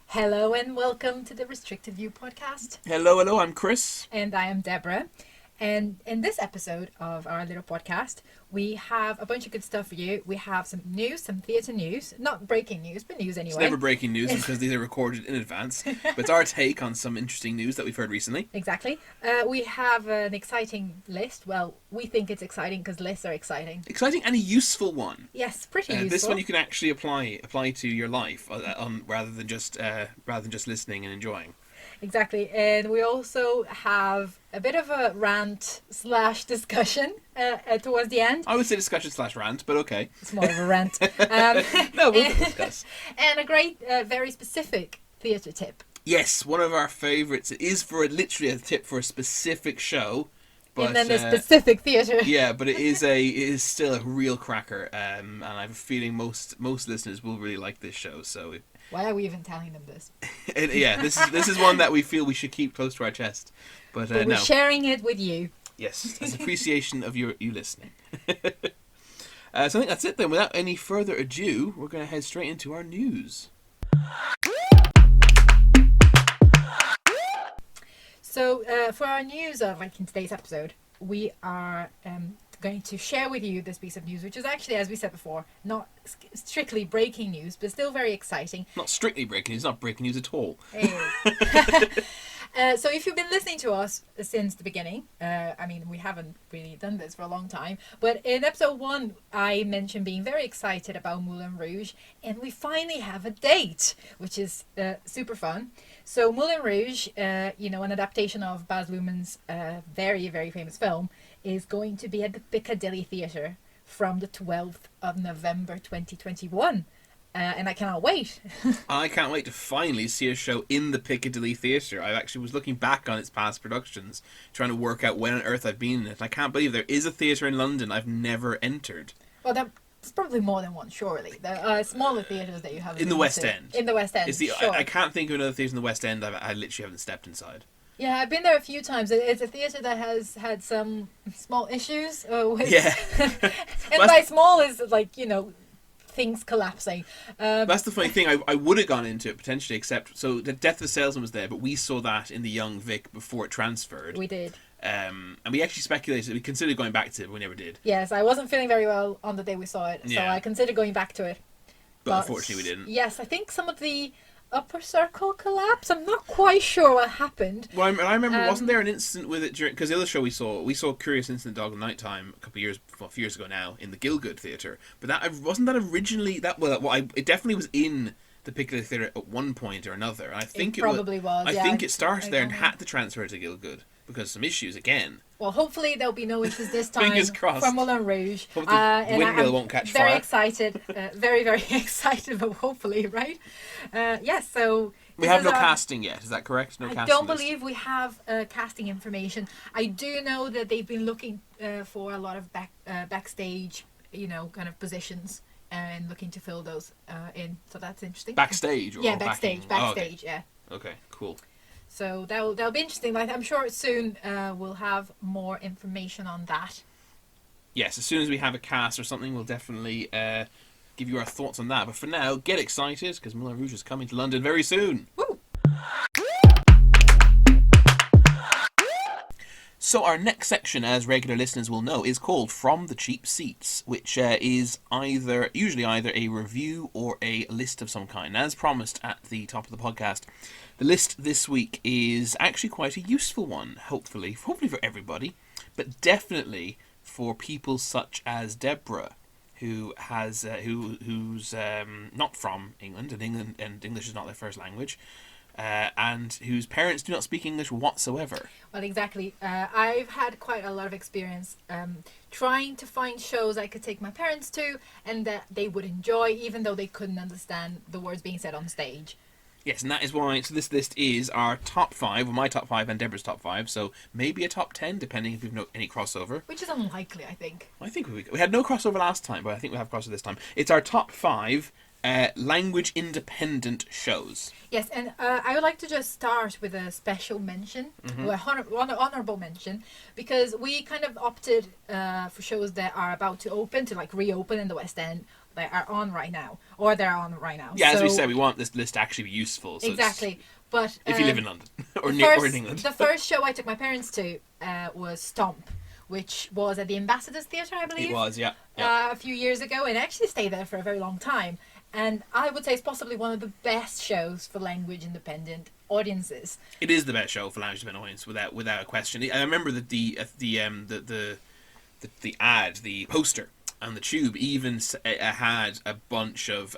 Hello and welcome to the Restricted View podcast. Hello, I'm Chris. And I am Deborah. And in this episode of our little podcast, we have a bunch of good stuff for you. We have some news, some theatre news. Not breaking news, but news anyway. It's never breaking news because these are recorded in advance. But it's our take on some interesting news that we've heard recently. Exactly. We have an exciting list. Well, we think it's exciting because lists are exciting. Exciting and a useful one. Yes, pretty useful. This one you can actually apply to your life rather than just listening and enjoying. Exactly, and we also have a bit of a rant / discussion towards the end. I would say discussion / rant, but okay. It's more of a rant. No, we'll discuss. And a great, very specific theatre tip. Yes, one of our favourites. It is for literally a tip for a specific show. But, and then a specific theatre. Yeah, but it is still a real cracker, and I have a feeling most listeners will really like this show. So. Why are we even telling them this? Yeah, this is one that we feel we should keep close to our chest. But we're no. sharing it with you. Yes, as appreciation of you listening. So I think that's it then. Without any further ado, we're going to head straight into our news. So for our news of in today's episode, we are going to share with you this piece of news, which is actually, as we said before, not strictly breaking news, but still very exciting. Not strictly breaking news, not breaking news at all. Hey. So if you've been listening to us since the beginning, we haven't really done this for a long time, but in episode 1, I mentioned being very excited about Moulin Rouge, and we finally have a date, which is super fun. So Moulin Rouge, an adaptation of Baz Luhrmann's very, very famous film, is going to be at the Piccadilly Theatre from the 12th of November 2021. And I cannot wait. I can't wait to finally see a show in the Piccadilly Theatre. I actually was looking back on its past productions, trying to work out when on earth I've been in it. I can't believe there is a theatre in London I've never entered. Well, there's probably more than one, surely. There are smaller theatres that you haven't in the West End. In the West End, sure. I can't think of another theatre in the West End I literally haven't stepped inside. Yeah, I've been there a few times. It's a theatre that has had some small issues with... Yeah. And by small is things collapsing. That's the funny thing. I would have gone into it potentially, except so the Death of the Salesman was there, but we saw that in the Young Vic before it transferred. We did. And we actually speculated. We considered going back to it, but we never did. Yes, I wasn't feeling very well on the day we saw it, so I considered going back to it. But unfortunately, we didn't. Yes, I think some of the upper circle collapse. I'm not quite sure what happened. Well, I remember, wasn't there an incident with it during? Because the other show we saw Curious Incident Dog at Nighttime a few years ago now in the Gielgud Theatre. But wasn't that originally it definitely was in the Piccadilly Theatre at one point or another. And I think it probably was. I think it started there and had to transfer to Gielgud because of some issues again. Well, hopefully there'll be no issues this time. Fingers crossed. From Moulin Rouge. Hope the windmill won't catch fire. Very excited. Very, very excited, but hopefully, right? Yes, so... We have no casting yet, is that correct? No casting I don't believe we have casting information. I do know that they've been looking for a lot of backstage, kind of positions and looking to fill those in. So that's interesting. Backstage? Yeah, backstage. Backstage, okay. Okay, cool. So that'll be interesting. I'm sure soon we'll have more information on that. Yes, as soon as we have a cast or something, we'll definitely give you our thoughts on that. But for now, get excited, because Moulin Rouge is coming to London very soon. Woo! So our next section, as regular listeners will know, is called From the Cheap Seats, which is usually either a review or a list of some kind. As promised at the top of the podcast, the list this week is actually quite a useful one, hopefully for everybody, but definitely for people such as Deborah, who's not from England, and English is not their first language, and whose parents do not speak English whatsoever. Well, exactly. I've had quite a lot of experience trying to find shows I could take my parents to and that they would enjoy, even though they couldn't understand the words being said on stage. Yes, and that is why, so this list is our top 5, my top 5 and Deborah's top 5, so maybe a top 10, depending if we've any crossover. Which is unlikely, I think. I think we had no crossover last time, but I think we have crossover this time. It's our top 5 language-independent shows. Yes, and I would like to just start with a special mention, or honorable mention, because we kind of opted for shows that are about to open, to like reopen in the West End, that are on right now, or they're on right now. Yeah, as we said, we want this list to actually be useful. So exactly. But if you live in London or in England. The first show I took my parents to was Stomp, which was at the Ambassadors Theatre, I believe. It was, yeah. A few years ago, and actually stayed there for a very long time. And I would say it's possibly one of the best shows for language-independent audiences. It is the best show for language-independent audience, without a question. I remember that the ad, the poster on the tube, even had a bunch of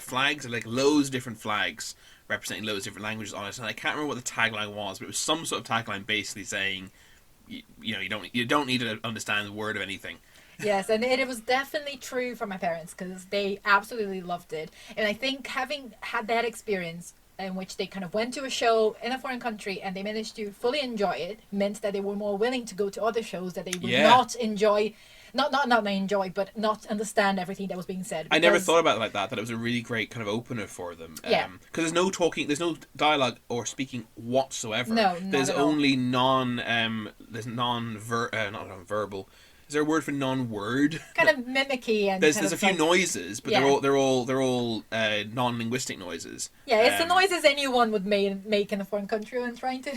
flags, like loads of different flags representing loads of different languages on it. And I can't remember what the tagline was, but it was some sort of tagline basically saying, you don't need to understand the word of anything. Yes, and it was definitely true for my parents, because they absolutely loved it. And I think having had that experience in which they kind of went to a show in a foreign country and they managed to fully enjoy it meant that they were more willing to go to other shows that they would not enjoy. Not enjoy, but not understand everything that was being said. I never thought about it like that. That it was a really great kind of opener for them. Yeah. Because there's no talking, there's no dialogue or speaking whatsoever. No, there's not at only non-verbal. Is there a word for non-word? Kind of mimicky and there's a few noises, but they're all non-linguistic noises. Yeah, it's the noises anyone would make in a foreign country when trying to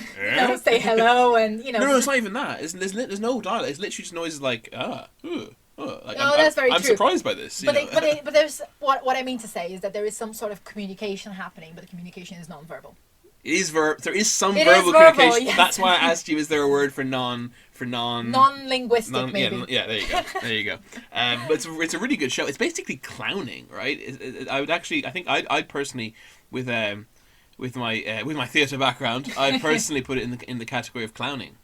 say hello and No, it's not even that. There's no dialogue. It's literally just noises like like, that's very true. I'm surprised by this. But there's what I mean to say is that there is some sort of communication happening, but the communication is non-verbal. There is some verbal communication. Yes. That's why I asked you: is there a word for non-linguistic? Maybe. Yeah, there you go. There you go. But it's a really good show. It's basically clowning, right? I would actually, I think I'd personally, with my theatre background, I'd personally put it in the category of clowning.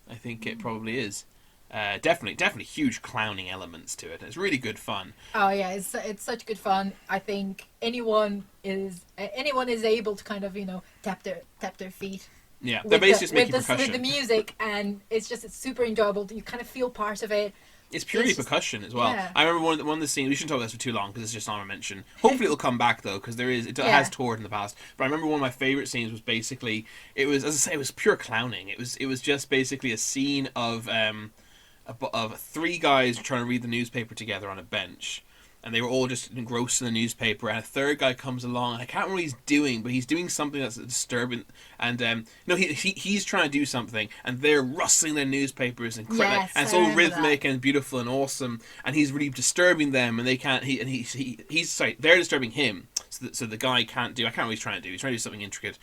I think it probably is. Definitely huge clowning elements to it. It's really good fun. Oh yeah, it's such good fun. I think anyone is able to kind of tap their feet. Yeah, they're basically just making percussion with the music, and it's super enjoyable. You kind of feel part of it. It's purely percussion as well. Yeah. I remember one of the scenes. We shouldn't talk about this for too long because it's just honorable mention. Hopefully it'll come back though, because it has toured in the past. But I remember one of my favorite scenes was basically it was pure clowning. It was just basically a scene of three guys trying to read the newspaper together on a bench, and they were all just engrossed in the newspaper, and a third guy comes along, and I can't remember what he's doing, but he's doing something that's disturbing, and he's trying to do something, and they're rustling their newspapers and and it's all rhythmic and beautiful and awesome, and he's really disturbing them, and they can't they're disturbing him, so the guy can't do, I can't remember what he's trying to do. He's trying to do something intricate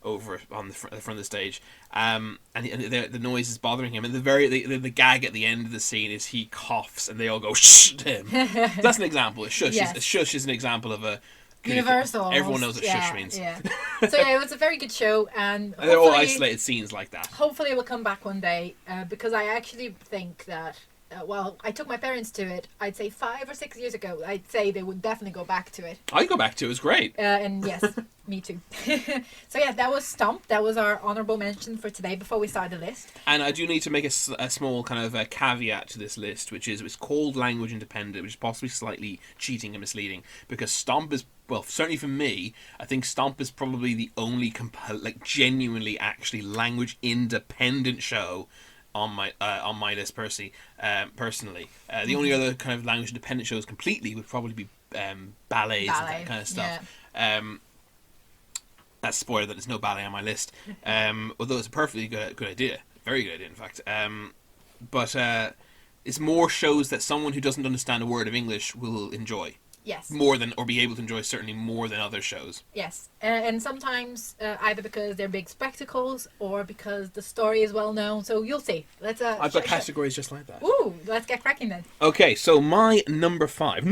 over on the front of the stage, and the noise is bothering him, and the gag at the end of the scene is he coughs and they all go shh to him. That's an example. A shush, a shush is an example of a universal. Everyone knows what shush means. Yeah. So it was a very good show, and they're all isolated scenes like that. Hopefully it will come back one day, because I actually think that I took my parents to it, I'd say 5 or 6 years ago. I'd say they would definitely go back to it. I'd go back to it. It was great. And yes, me too. So yeah, that was Stomp. That was our honourable mention for today before we start the list. And I do need to make a small kind of caveat to this list, which is it's called language independent, which is possibly slightly cheating and misleading, because Stomp is, well, certainly for me, I think Stomp is probably the only genuinely actually language independent show on my list personally. The only other kind of language independent shows completely would probably be ballets and that kind of stuff. Yeah. That's spoiler that there's no ballet on my list. Although it's a perfectly good idea, very good idea in fact. But it's more shows that someone who doesn't understand a word of English will enjoy. Yes. Or be able to enjoy certainly more than other shows. Yes. And sometimes either because they're big spectacles or because the story is well known. So you'll see. I've got categories just like that. Ooh, let's get cracking then. Okay, so my number five,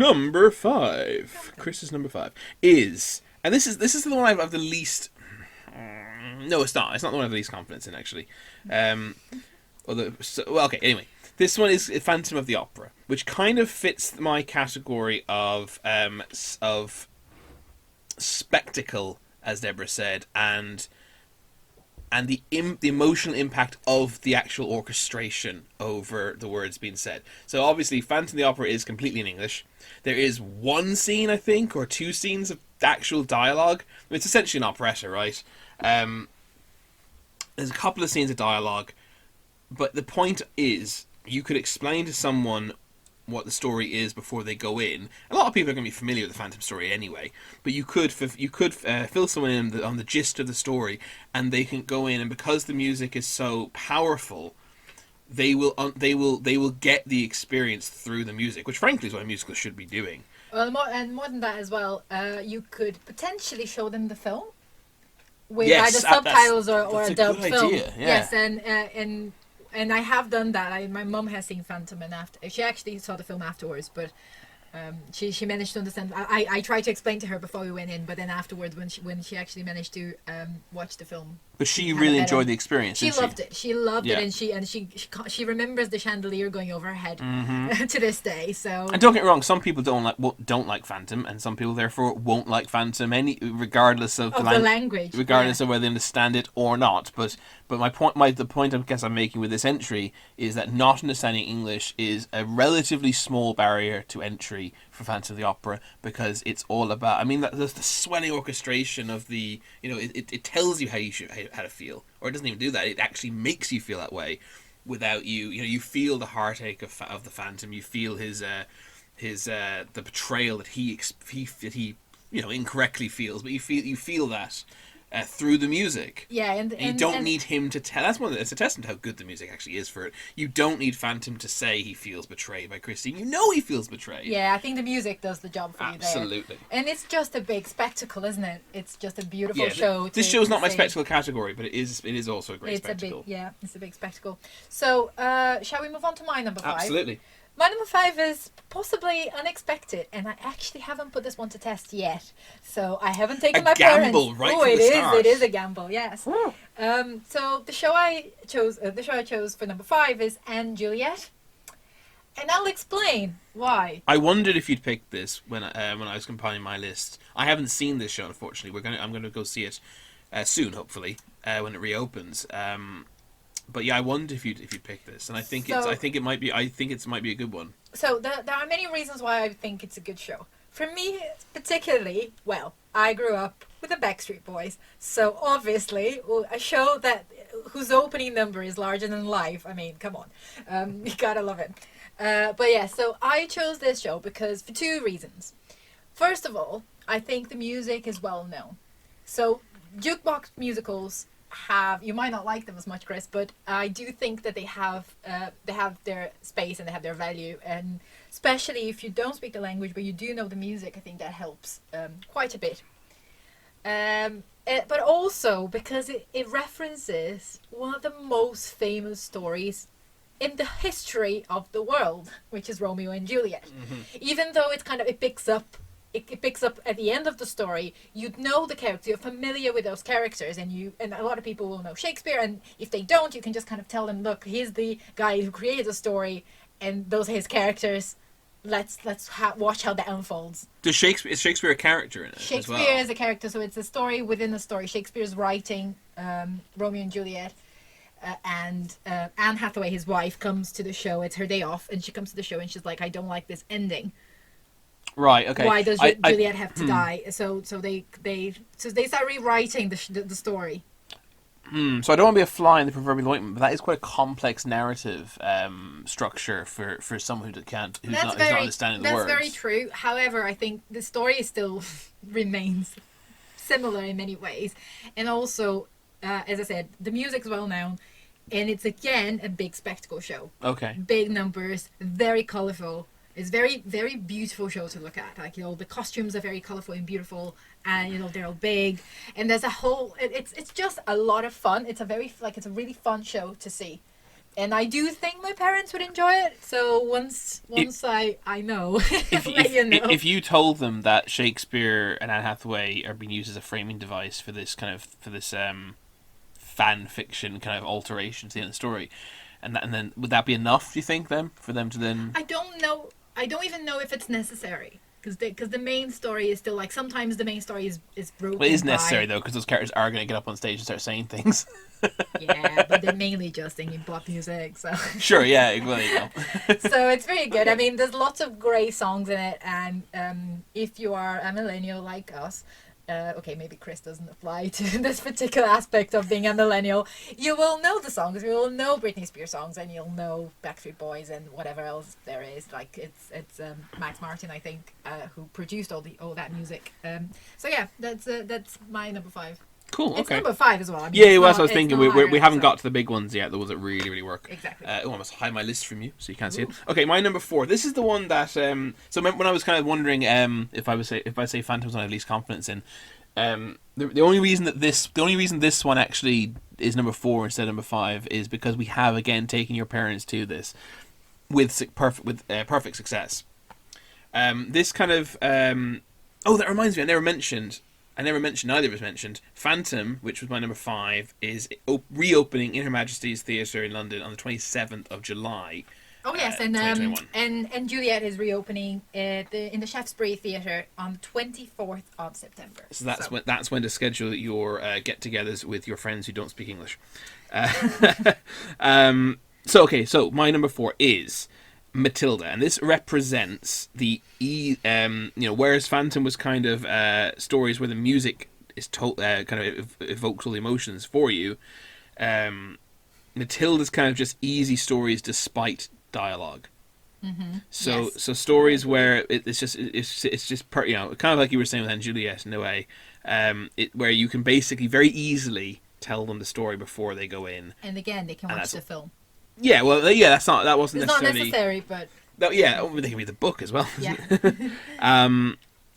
Chris's number 5 is, and this is the one I have the least. No, it's not. It's not the one I have the least confidence in actually. Anyway. This one is Phantom of the Opera, which kind of fits my category of spectacle, as Deborah said, and and the emotional impact of the actual orchestration over the words being said. So obviously, Phantom of the Opera is completely in English. There is one scene, I think, or two scenes of actual dialogue. I mean, it's essentially an operetta, right? There's a couple of scenes of dialogue, but the point is, you could explain to someone what the story is before they go in. A lot of people are going to be familiar with the Phantom story anyway, but you could fill someone in on the gist of the story, and they can go in, and because the music is so powerful, they will get the experience through the music, which frankly is what a musical should be doing. Well, more than that as well, you could potentially show them the film with Yes, either subtitles or that's a a dubbed good film. idea, yeah. Yes, and I have done that. My mum has seen Phantom, and she actually saw the film afterwards, but she managed to understand. I tried to explain to her before we went in, but then afterwards, when she actually managed to watch the film, but she really enjoyed the experience. She loved it. She loved Yeah. it, and she remembers the chandelier going over her head to this day. So, and don't get me wrong, some people don't like Phantom, and some people therefore won't like Phantom regardless of the language, regardless of whether they understand it or not. But the point I guess I'm making with this entry is that not understanding English is a relatively small barrier to entry for Phantom of the Opera, because it's all about, I mean, the swelling orchestration of the, it tells you how to feel, or it doesn't even do that. It actually makes you feel that way without you feel the heartache of the Phantom. You feel his the betrayal that he incorrectly feels, but you feel that through the music. Yeah, and you don't need him to tell. It's a testament to how good the music actually is for it. You don't need Phantom to say he feels betrayed by Christine. You know he feels betrayed. Yeah, I think the music does the job for you there. Absolutely. And it's just a big spectacle, isn't it? It's just a beautiful show. This show's not my spectacle category, but it is also a great spectacle. It's a big spectacle. So, shall we move on to my number 5? Absolutely. My number 5 is possibly unexpected, and I actually haven't put this one to test yet. So I haven't taken my parents. A gamble, right? Oh, from the start. It is a gamble. Yes. So the show I chose for number 5 is Anne Juliet, and I'll explain why. I wondered if you'd pick this when I was compiling my list. I haven't seen this show, unfortunately. I'm going to go see it soon, hopefully, when it reopens. But yeah, I wonder if you'd pick this, and I think it might be a good one. So there are many reasons why I think it's a good show. For me, particularly, well, I grew up with the Backstreet Boys, so obviously a show whose opening number is larger than life. I mean, come on, you gotta love it. But yeah, so I chose this show because for 2 reasons. First of all, I think the music is well known. So jukebox musicals you might not like them as much, Chris, but I do think that they have their space and they have their value, and especially if you don't speak the language but you do know the music, I think that helps quite a bit. But also because it references one of the most famous stories in the history of the world, which is Romeo and Juliet. Even though it picks up at the end of the story, you'd know the character, you're familiar with those characters, and a lot of people will know Shakespeare, and if they don't, you can just kind of tell them, look, he's the guy who created the story, and those are his characters. Let's watch how that unfolds. Is Shakespeare a character in it? Shakespeare as well? is a character, so it's a story within a story. Shakespeare's writing Romeo and Juliet, and Anne Hathaway, his wife, comes to the show. It's her day off, and she comes to the show, and she's like, I don't like this ending. Right. Okay. Why does Juliet have to die? So they start rewriting the story. So I don't want to be a fly in the proverbial ointment, but that is quite a complex narrative structure for someone who's not understanding the words. That's very true. However, I think the story still remains similar in many ways, and also, as I said, the music's well known, and it's again a big spectacle show. Okay. Big numbers, very colourful. It's very, very beautiful show to look at. Like, the costumes are very colourful and beautiful, and they're all big, and there's a whole. It's just a lot of fun. It's a really fun show to see, and I do think my parents would enjoy it. So once I know, if you told them that Shakespeare and Anne Hathaway are being used as a framing device for this fan fiction kind of alteration to the end of the story, and then would that be enough? Do you think for them to then? I don't know. I don't even know if it's necessary. because the main story is still like sometimes the main story is broken. Well, it is necessary though, because those characters are going to get up on stage and start saying things. Yeah, but they're mainly just singing pop music, so. Sure, yeah, well, there you go. So it's very good. I mean, there's lots of great songs in it, and if you are a millennial like us, okay, maybe Chris doesn't apply to this particular aspect of being a millennial, you will know the songs. You will know Britney Spears songs, and you'll know Backstreet Boys and whatever else there is. Like it's Max Martin, I think, who produced all that music. So yeah, that's my number 5. Cool. It's Okay. number 5 as well. I mean, Yeah, it's well, that's not- what I was it's thinking. not We higher, haven't so- got to the big ones yet. The ones that really, really work. Exactly. I must hide my list from you so you can't see it. Okay, my number 4. This is the one that. So when I was kind of wondering if I say Phantom's one I have least confidence in. The only reason this one actually is number 4 instead of number 5 is because we have again taken your parents to this with perfect success. This kind of oh, that reminds me, I never mentioned, neither of us mentioned, Phantom, which was my number 5, is reopening in Her Majesty's Theatre in London on the 27th of July. Oh yes, 2021. and Juliet is reopening in the Shaftesbury Theatre on the 24th of September. So that's when to schedule your get-togethers with your friends who don't speak English. So my number 4 is Matilda, and this represents the whereas Phantom was kind of stories where the music is kind of evokes all the emotions for you. Matilda's kind of just easy stories despite dialogue. Mm-hmm. So Yes. so stories where it's just kind of like you were saying with Anne Juliet in a way, where you can basically very easily tell them the story before they go in. And again, they can And watch the film. Yeah, well, that wasn't It's not necessarily. necessary, but They can read the book as well. yeah.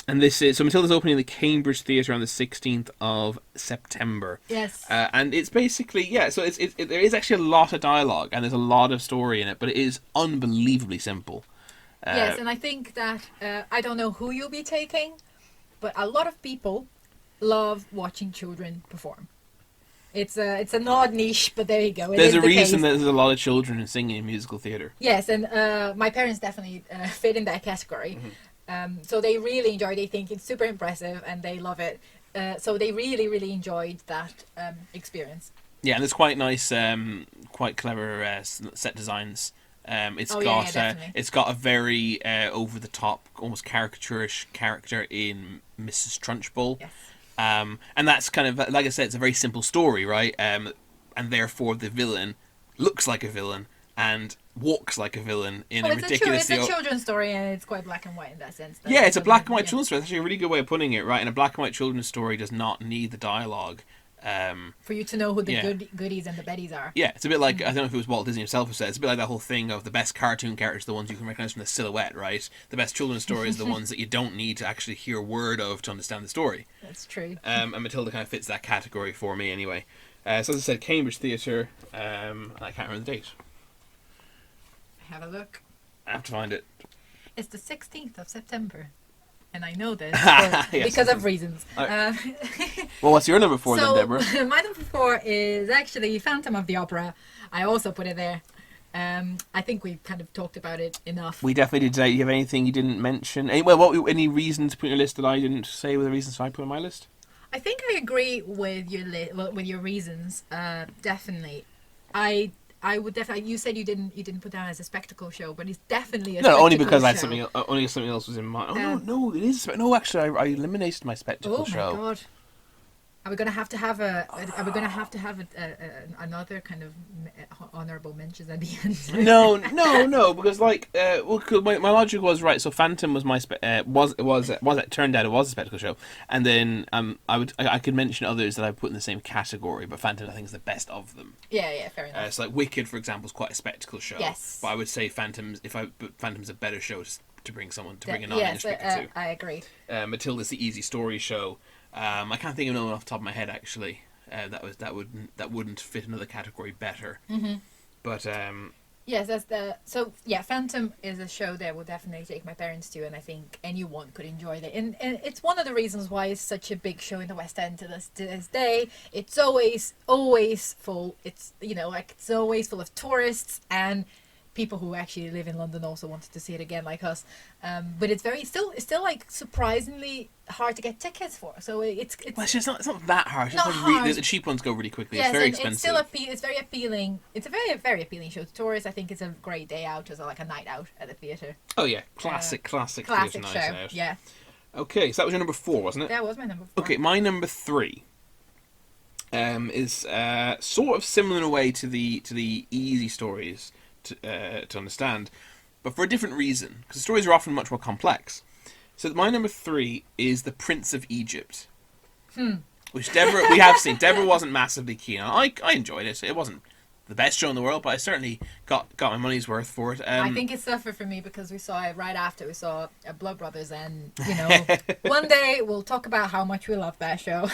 And this is Matilda's opening in the Cambridge Theatre on the 16th of September. Yes. And it's basically so there is actually a lot of dialogue and there's a lot of story in it, but it is unbelievably simple. Yes, and I think that I don't know who you'll be taking, but a lot of people love watching children perform. It's an odd niche, but there you go. There's a reason that there's a lot of children singing in musical theatre. Yes, and my parents definitely fit in that category. Mm-hmm. So they really enjoy. They think it's super impressive, and they love it. So they really, really enjoyed that experience. Yeah, and there's quite nice, quite clever set designs. It's got a very over the top, almost caricaturish character in Mrs. Trunchbull. Yes. And that's kind of, like I said, it's a very simple story, right? And therefore the villain looks like a villain and walks like a villain in a ridiculous... It's a children's story, and it's quite black and white in that sense. Yeah, it's a black and white children's story. That's actually a really good way of putting it, right? And a black and white children's story does not need the dialogue. For you to know who the goodies and the baddies are. Yeah, it's a bit like, I don't know if it was Walt Disney himself who said, it's a bit like that whole thing of the best cartoon characters are the ones you can recognise from the silhouette, right? The best children's stories are the ones that you don't need to actually hear a word of to understand the story. That's true. And Matilda kind of fits that category for me anyway. So as I said, Cambridge Theatre, I can't remember the date. Have a look. I have to find it. It's the 16th of September. And I know this Yes. because of reasons. Well, what's your number 4 then, Deborah? My number 4 is actually Phantom of the Opera. I also put it there. I think we kind of talked about it enough. We definitely did today. Do you have anything you didn't mention? Any reasons to put on your list that I didn't say were the reasons I put on my list? I think I agree with your reasons. Definitely, I would definitely. You said you didn't put down as a spectacle show, but it's definitely a No, spectacle only because I had show. something else was in mind. Oh no, it is. No, actually, I eliminated my spectacle show. Oh my god. Are we gonna have to have another kind of honourable mentions at the end? No, because my logic was right. So Phantom was my it turned out it was a spectacle show, and then I could mention others that I put in the same category, but Phantom I think is the best of them. Yeah, fair enough. So like Wicked, for example, is quite a spectacle show. Yes. But I would say Phantom's a better show to bring a non-English speaker to. I agree. Matilda's the easy story show. I can't think of anyone off the top of my head actually. That wouldn't fit another category better. Mm-hmm. But Yes, Phantom is a show that will definitely take my parents to, and I think anyone could enjoy it. And it's one of the reasons why it's such a big show in the West End to this day. It's always full. It's it's always full of tourists, and people who actually live in London also wanted to see it again, like us. But it's still like surprisingly hard to get tickets for. So it's Well, it's not that hard. It's not just hard. The cheap ones go really quickly. Yes, It's very and expensive. it's very appealing. It's a very appealing show to tourists. I think it's a great day out, as like a night out at the theatre. Oh yeah, classic Classic theatre show. night out. Yeah, Okay, so that was your number 4, wasn't it? that was my number 4. Okay, my number 3 is sort of similar in a way to the easy stories to understand, but for a different reason, because the stories are often much more complex. So my number 3 is The Prince of Egypt, which we have seen. Deborah wasn't massively keen on. I enjoyed it. It wasn't the best show in the world, but I certainly got my money's worth for it. I think it suffered for me because we saw it right after we saw Blood Brothers, and one day we'll talk about how much we love that show.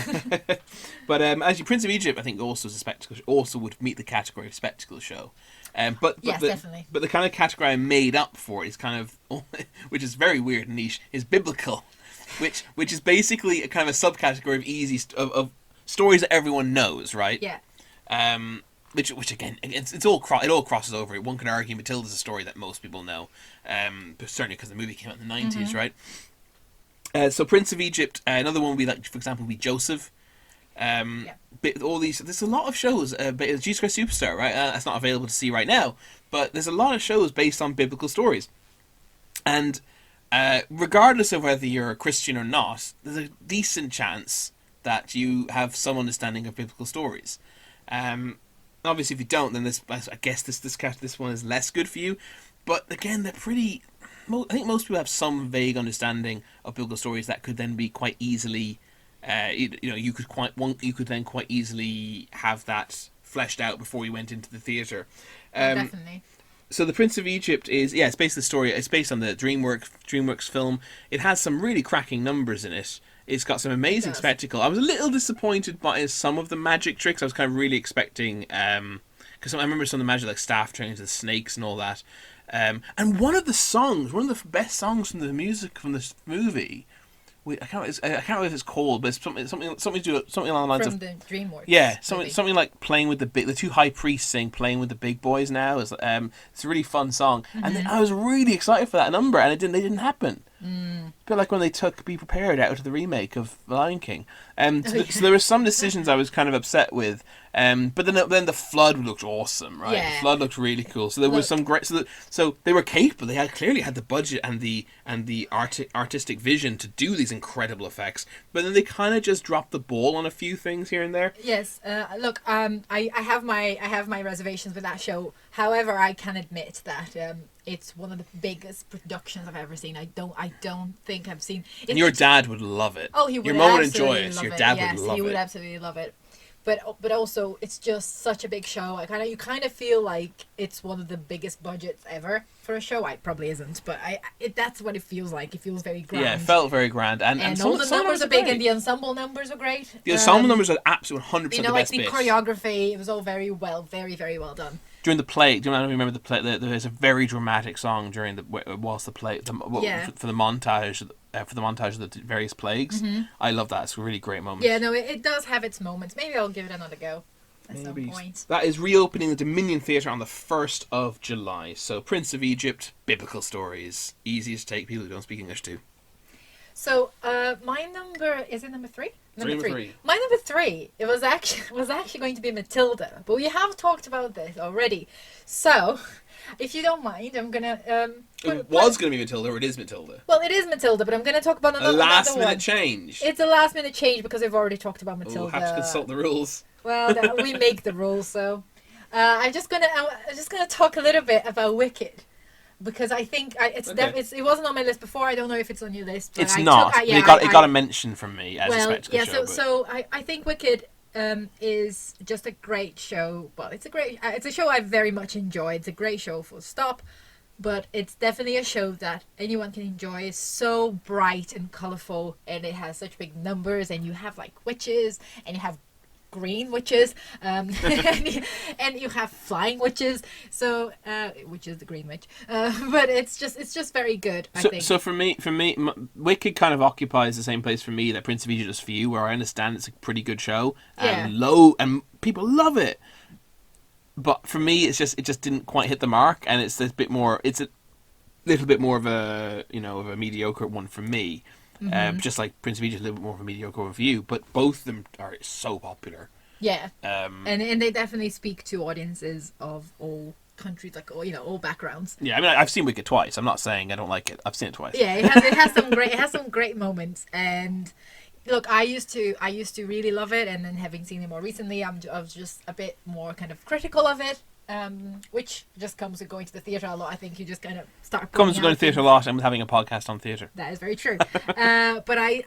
But actually, Prince of Egypt, I think, also is a spectacle. Also would meet the category of spectacle show. But yes, definitely. But the kind of category I made up for it is kind of, which is very weird and niche, is biblical, which is basically a kind of a subcategory of stories that everyone knows, right? Yeah. Which again, it all crosses over. One can argue Matilda's a story that most people know, but certainly because the movie came out in the 90s, right? So Prince of Egypt, another one would be like, for example, would be Joseph. All these, there's a lot of shows. Jesus Christ Superstar, right? That's not available to see right now, but there's a lot of shows based on biblical stories, and regardless of whether you're a Christian or not, there's a decent chance that you have some understanding of biblical stories. Obviously, if you don't, then I guess this one is less good for you. But again, they're pretty. I think most people have some vague understanding of biblical stories that could then be quite easily. You could then quite easily have that fleshed out before you went into the theatre. Definitely. So the Prince of Egypt it's based the story. It's based on the DreamWorks film. It has some really cracking numbers in it. It's got some amazing spectacle. I was a little disappointed by some of the magic tricks. I was kind of really expecting, because I remember some of the magic, like staff training to the snakes and all that. And one of the best songs from the music from this movie. I can't remember if it's called, but it's something along the lines from of the DreamWorks. Yeah, something like playing with the two high priests sing "Playing with the Big Boys" now. It's a really fun song, and then I was really excited for that number, and they didn't happen. A bit like when they took "Be Prepared" out of the remake of The Lion King. So there were some decisions I was kind of upset with. But then the flood looked awesome, right? Yeah. The flood looked really cool. So there was some great. So they were capable. They clearly had the budget and the artistic vision to do these incredible effects. But then they kind of just dropped the ball on a few things here and there. Yes. Look, I have my reservations with that show. However, I can admit that it's one of the biggest productions I've ever seen. I don't think I've seen. And your dad would love it. Oh, he would. Your mum would enjoy absolutely it. love Your it. dad Yes, would love it. he would absolutely love it. But also, it's just such a big show. You kind of feel like it's one of the biggest budgets ever for a show. It probably isn't, but that's what it feels like. It feels very grand. Yeah, it felt very grand, and all the numbers are big, and the ensemble numbers are great. The ensemble numbers are absolutely 100% the best the bit. choreography, it was all very well done. During the play, do you remember the play? There's a very dramatic song during whilst the play for the montage of the various plagues. I love that. It's a really great moment. Yeah, no, it does have its moments. Maybe I'll give it another go at some point. That is reopening the Dominion Theatre on the 1st of July. So Prince of Egypt, biblical stories, easy to take people who don't speak English to. So my number is it number 3? Number three. My number 3 it was actually going to be Matilda, but we have talked about this already. So if you don't mind, I'm gonna. It was going to be Matilda, or it is Matilda. Well, it is Matilda, but I'm going to talk about another one. A last-minute change. It's a last-minute change because we've already talked about Matilda. We'll have to consult the rules. Well, we make the rules, so I'm just gonna talk a little bit about Wicked. Because I think it wasn't on my list before. I don't know if it's on your list. But it's not. It got a mention from me as a spectacle show. So I think Wicked is just a great show. Well, it's a show I very much enjoy. It's a great show, full stop. But it's definitely a show that anyone can enjoy. It's so bright and colourful, and it has such big numbers. And you have like witches, and you have green witches, and you have flying witches, so which is the green witch, but it's just very good. I think. So for me, Wicked kind of occupies the same place for me that Prince of Egypt does for you, where I understand it's a pretty good show, and people love it. but for me, it just didn't quite hit the mark, and it's a bit more. It's a little bit more of a of a mediocre one for me. Just like Prince of Egypt, a little bit more of a mediocre one for you. But both of them are so popular. Yeah. And they definitely speak to audiences of all countries, like all backgrounds. Yeah, I mean, I've seen Wicked twice. I'm not saying I don't like it. I've seen it twice. Yeah, it has some great moments. And look, I used to really love it, and then having seen it more recently, I was just a bit more kind of critical of it. Which just comes with going to the theatre a lot. I think you just kind of start. Comes with going to theatre a lot and with having a podcast on theatre. That is very true. But I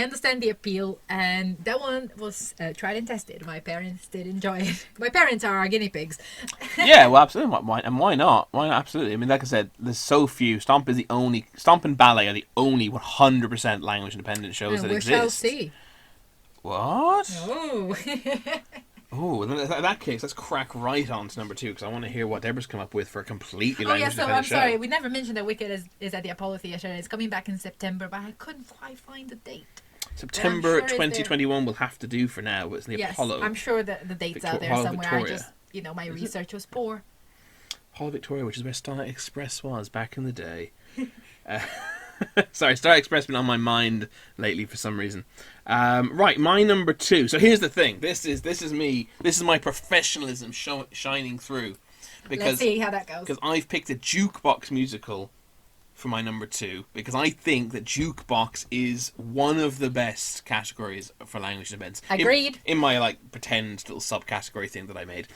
understand the appeal, and that one was tried and tested. My parents did enjoy it. My parents are our guinea pigs. Yeah, well, absolutely. Why not? Why not? Absolutely. I mean, like I said, there's so few. Stomp and Ballet are the only 100% language independent shows that we exist. shall see. What? Oh. Oh, in that case, let's crack right on to number 2, because I want to hear what Deborah's come up with for a completely language so I'm independent show. sorry, we never mentioned that Wicked is at the Apollo Theatre. It's coming back in September, but I couldn't quite find the date. September 2021 will have to do for now, but it's the Apollo. I'm sure that the date's out there Apollo somewhere. Victoria. I just, my research was poor. Apollo Victoria, which is where Starlight Express was back in the day. Sorry, Starlight Express been on my mind lately for some reason. Right, my number 2. So here's the thing. This is me. This is my professionalism shining through. Let's see how that goes. Because I've picked a jukebox musical for my number 2, because I think that jukebox is one of the best categories for language events. Agreed. In my pretend little subcategory thing that I made,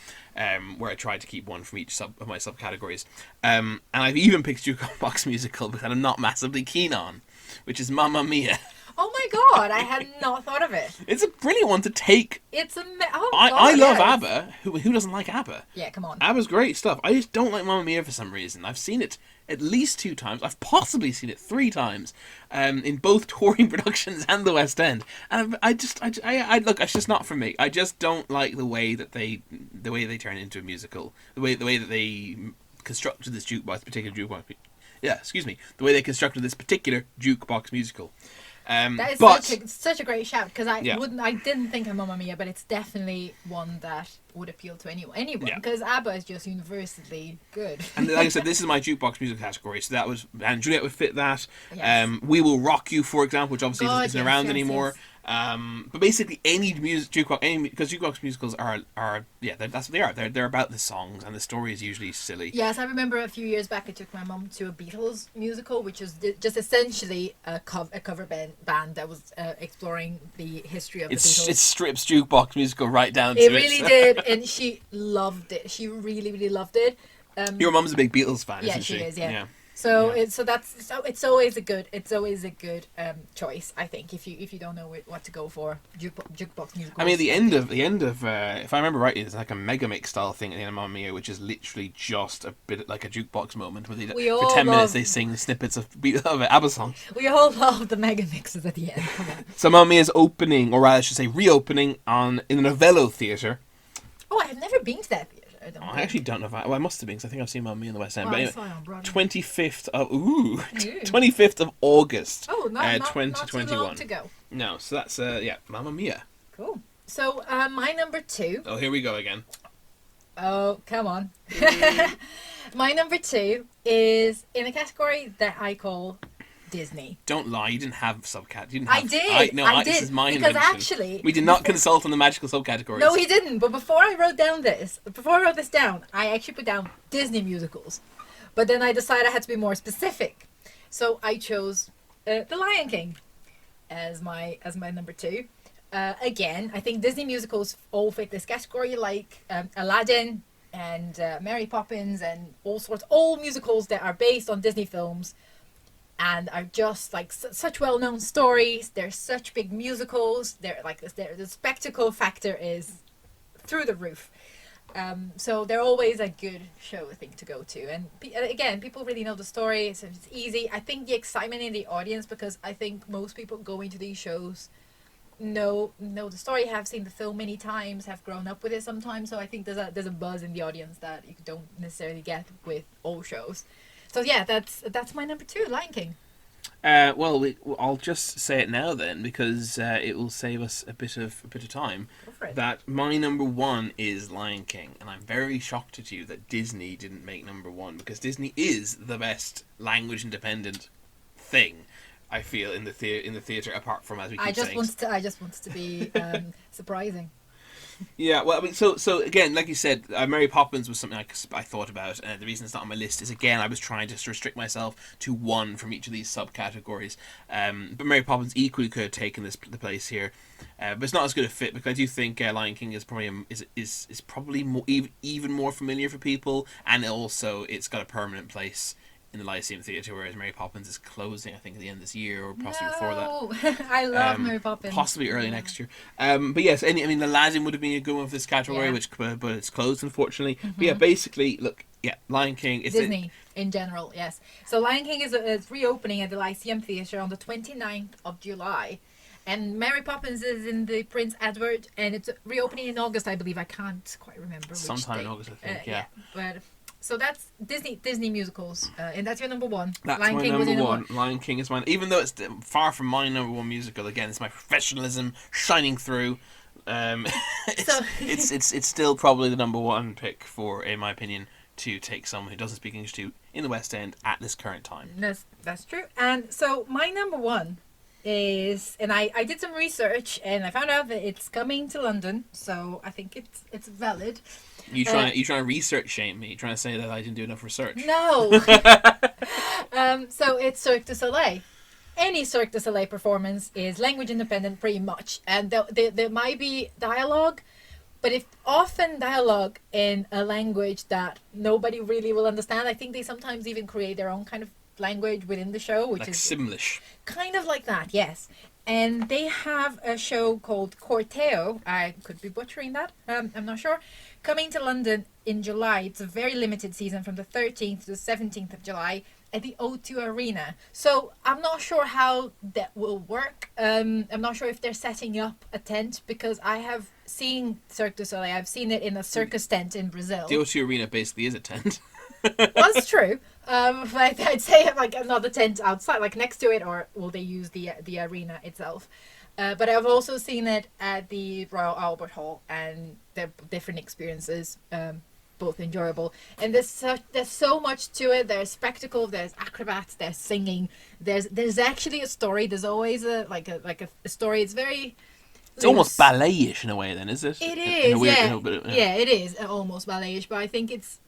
where I tried to keep one from each of my subcategories. And I've even picked jukebox musical, but I'm not massively keen on, which is Mamma Mia. Oh my god, I had not thought of it. It's a brilliant one to take. It's I love ABBA. Who doesn't like ABBA? Yeah, come on. ABBA's great stuff. I just don't like Mamma Mia for some reason. I've seen it at least 2 times. I've possibly seen it 3 times, in both touring productions and the West End. And I look, it's just not for me. I just don't like the way they turn it into a musical. The way that they constructed this particular jukebox. Yeah, excuse me. The way they constructed this particular jukebox musical. That is such a great shout, because I didn't think of Mamma Mia, but it's definitely one that would appeal to anyone, because ABBA is just universally good. And like I said, this is my jukebox music category, so that was, and Juliet would fit that. Yes. We Will Rock You, for example, which obviously isn't around anymore. Yes. But basically any jukebox, because jukebox musicals are that's what they are. They're about the songs, and the story is usually silly. Yes, I remember a few years back I took my mum to a Beatles musical, which was just essentially a cover band that was exploring the history of the Beatles. It strips jukebox musical right down to it. It really did, and she loved it. She really, really loved it. Your mum's a big Beatles fan, isn't she? Yeah, she is. Yeah. So it's always a good choice, I think, if you don't know what to go for, jukebox musicals. I mean, the end of if I remember rightly, it's like a Megamix style thing at the end of Mamma Mia, which is literally just a bit like a jukebox moment where for 10 minutes they sing snippets of ABBA songs. We all love the Megamixes at the end. Come on. So Mamma Mia's opening, or rather I should say reopening, in the Novello Theatre. Oh, I have never been to that theatre. I actually don't know if I must have been, because I think I've seen Mamma Mia in the West End. Well, but anyway, 25th of August. Oh, not 2021. Not too long to go. No, so that's Mamma Mia. Cool. So my number 2. Oh, here we go again. Oh, come on. My number 2 is in a category that I call Disney. Don't lie, you didn't have subcat. I did. I did. This is my because invention. actually, we did not consult on the magical subcategories. No, he didn't. But before I wrote this down, I actually put down Disney musicals. But then I decided I had to be more specific, so I chose The Lion King as my number 2. Again, I think Disney musicals all fit this category, like Aladdin and Mary Poppins and all musicals that are based on Disney films. And are just like such well-known stories. They're such big musicals. The spectacle factor is through the roof. So they're always a good show, I think, to go to. And again, people really know the story, so it's easy. I think the excitement in the audience, because I think most people going to these shows know the story, have seen the film many times, have grown up with it sometimes. So I think there's a buzz in the audience that you don't necessarily get with all shows. So yeah, that's my number 2, Lion King. I'll just say it now then, because it will save us a bit of time. Go for it. That my number one is Lion King, and I'm very shocked at you that Disney didn't make number one, because Disney is the best language independent thing, I feel, in the theater, apart from, as we keep saying. I just wanted to be surprising. Yeah, well, I mean, so again, like you said, Mary Poppins was something I thought about. The reason it's not on my list is, again, I was trying to restrict myself to one from each of these subcategories. But Mary Poppins equally could have taken the place here, but it's not as good a fit, because I do think Lion King is probably is probably more, even more familiar for people, and also it's got a permanent place in the Lyceum Theatre, whereas Mary Poppins is closing, I think, at the end of this year, or possibly before that. I love Mary Poppins. Possibly early next year. But yes, I mean, Aladdin would have been a good one for this category, but it's closed, unfortunately. Mm-hmm. But yeah, basically, look, Lion King. Disney, in general, yes. So Lion King is reopening at the Lyceum Theatre on the 29th of July. And Mary Poppins is in the Prince Edward, and it's reopening in August, I believe. I can't quite remember which sometime date. in August, I think, yeah. But... So that's Disney musicals, and that's your number one. That's Lion King number one. Lion King is mine, even though it's far from my number one musical. Again, it's my professionalism shining through. It's still probably the number one pick for, in my opinion, to take someone who doesn't speak English to in the West End at this current time. That's true. And so my number one is, and I did some research and I found out that it's coming to London, so I think it's valid. You trying to research shame me? You trying to say that I didn't do enough research? No. So it's Cirque du Soleil. Any Cirque du Soleil performance is language independent, pretty much, and there might be dialogue, but if often dialogue in a language that nobody really will understand. I think they sometimes even create their own kind of language within the show, which like is Simlish. Kind of like that, yes. And they have a show called Corteo. I could be butchering that. I'm not sure. Coming to London in July. It's a very limited season from the 13th to the 17th of July at the O2 Arena. So I'm not sure how that will work. I'm not sure if they're setting up a tent, because I have seen Cirque du Soleil. I've seen it in a circus tent in Brazil. The O2 Arena basically is a tent. Well, that's true. But I'd say like another tent outside, like next to it, or will they use the arena itself? But I've also seen it at the Royal Albert Hall, and they're different experiences, both enjoyable. And there's so much to it. There's spectacle, there's acrobats, there's singing, there's actually a story. There's always a story. It's very. It's almost ballet-ish in a way, then, is it? It is, yeah, it is almost ballet-ish, but I think it's.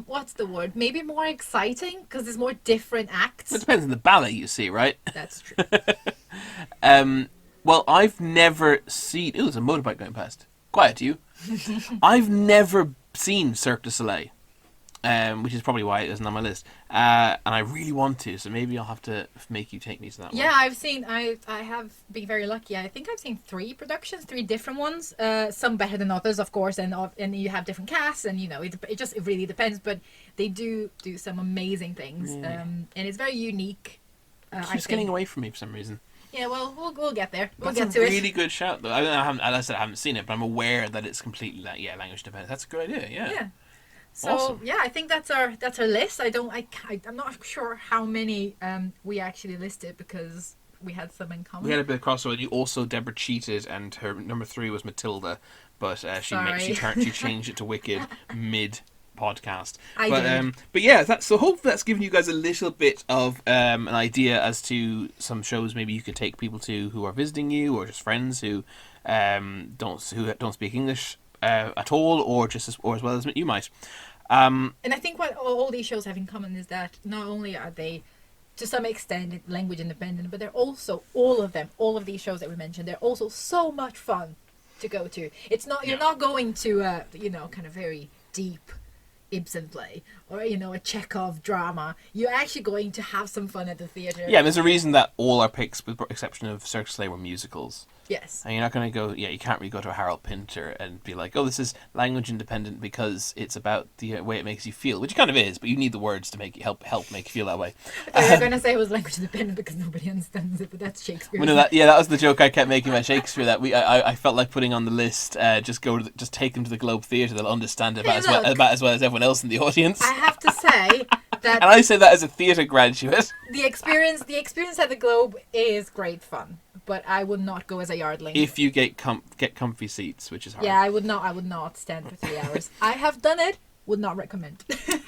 What's the word? Maybe more exciting, because there's more different acts. It depends on the ballet you see, right? That's true. Well, I've never seen... Ooh, there's a motorbike going past. Quiet, you. I've never seen Cirque du Soleil, which is probably why it isn't on my list. And I really want to, so maybe I'll have to make you take me to that one. Yeah, I have been very lucky. I think I've seen 3 productions, 3 different ones. Some better than others, of course, and you have different casts, and it really depends. But they do some amazing things, and it's very unique. It keeps getting away from me for some reason. Yeah, well, we'll get there. We'll That's get to it. That's a really good shout, though. I haven't seen it, but I'm aware that it's completely language dependent. That's a good idea. Yeah. So awesome. Yeah, I think that's our list. I'm not sure how many we actually listed, because we had some in common. We had a bit of crossover. You also, Deborah cheated, and her number 3 was Matilda, but she changed it to Wicked mid podcast. But yeah, so hopefully that's given you guys a little bit of an idea as to some shows maybe you could take people to who are visiting you, or just friends who don't speak English at all, or as well as you might. And I think what all these shows have in common is that not only are they to some extent language independent, but they're also all of these shows that we mentioned, they're also so much fun to go to. It's not you're not going to kind of very deep Ibsen play or a Chekhov drama. You're actually going to have some fun at the theatre. Yeah, and there's a reason that all our picks, with the exception of Cirque du Soleil, were musicals. Yes. And you're not going to go, you can't really go to a Harold Pinter and be like, oh, this is language independent because it's about the way it makes you feel, which it kind of is, but you need the words to make you help make you feel that way. You're going to say it was language independent because nobody understands it, but that's Shakespeare. Well, no, that was the joke I kept making about Shakespeare, that I felt like putting on the list, just take them to the Globe Theatre, they'll understand it about as well as everyone else in the audience. I have to say, that And I say that as a theatre graduate. the experience at the Globe is great fun, but I would not go as a yardling. If you get comfy seats, which is hard. Yeah, I would not stand for 3 hours. I have done it. Would not recommend.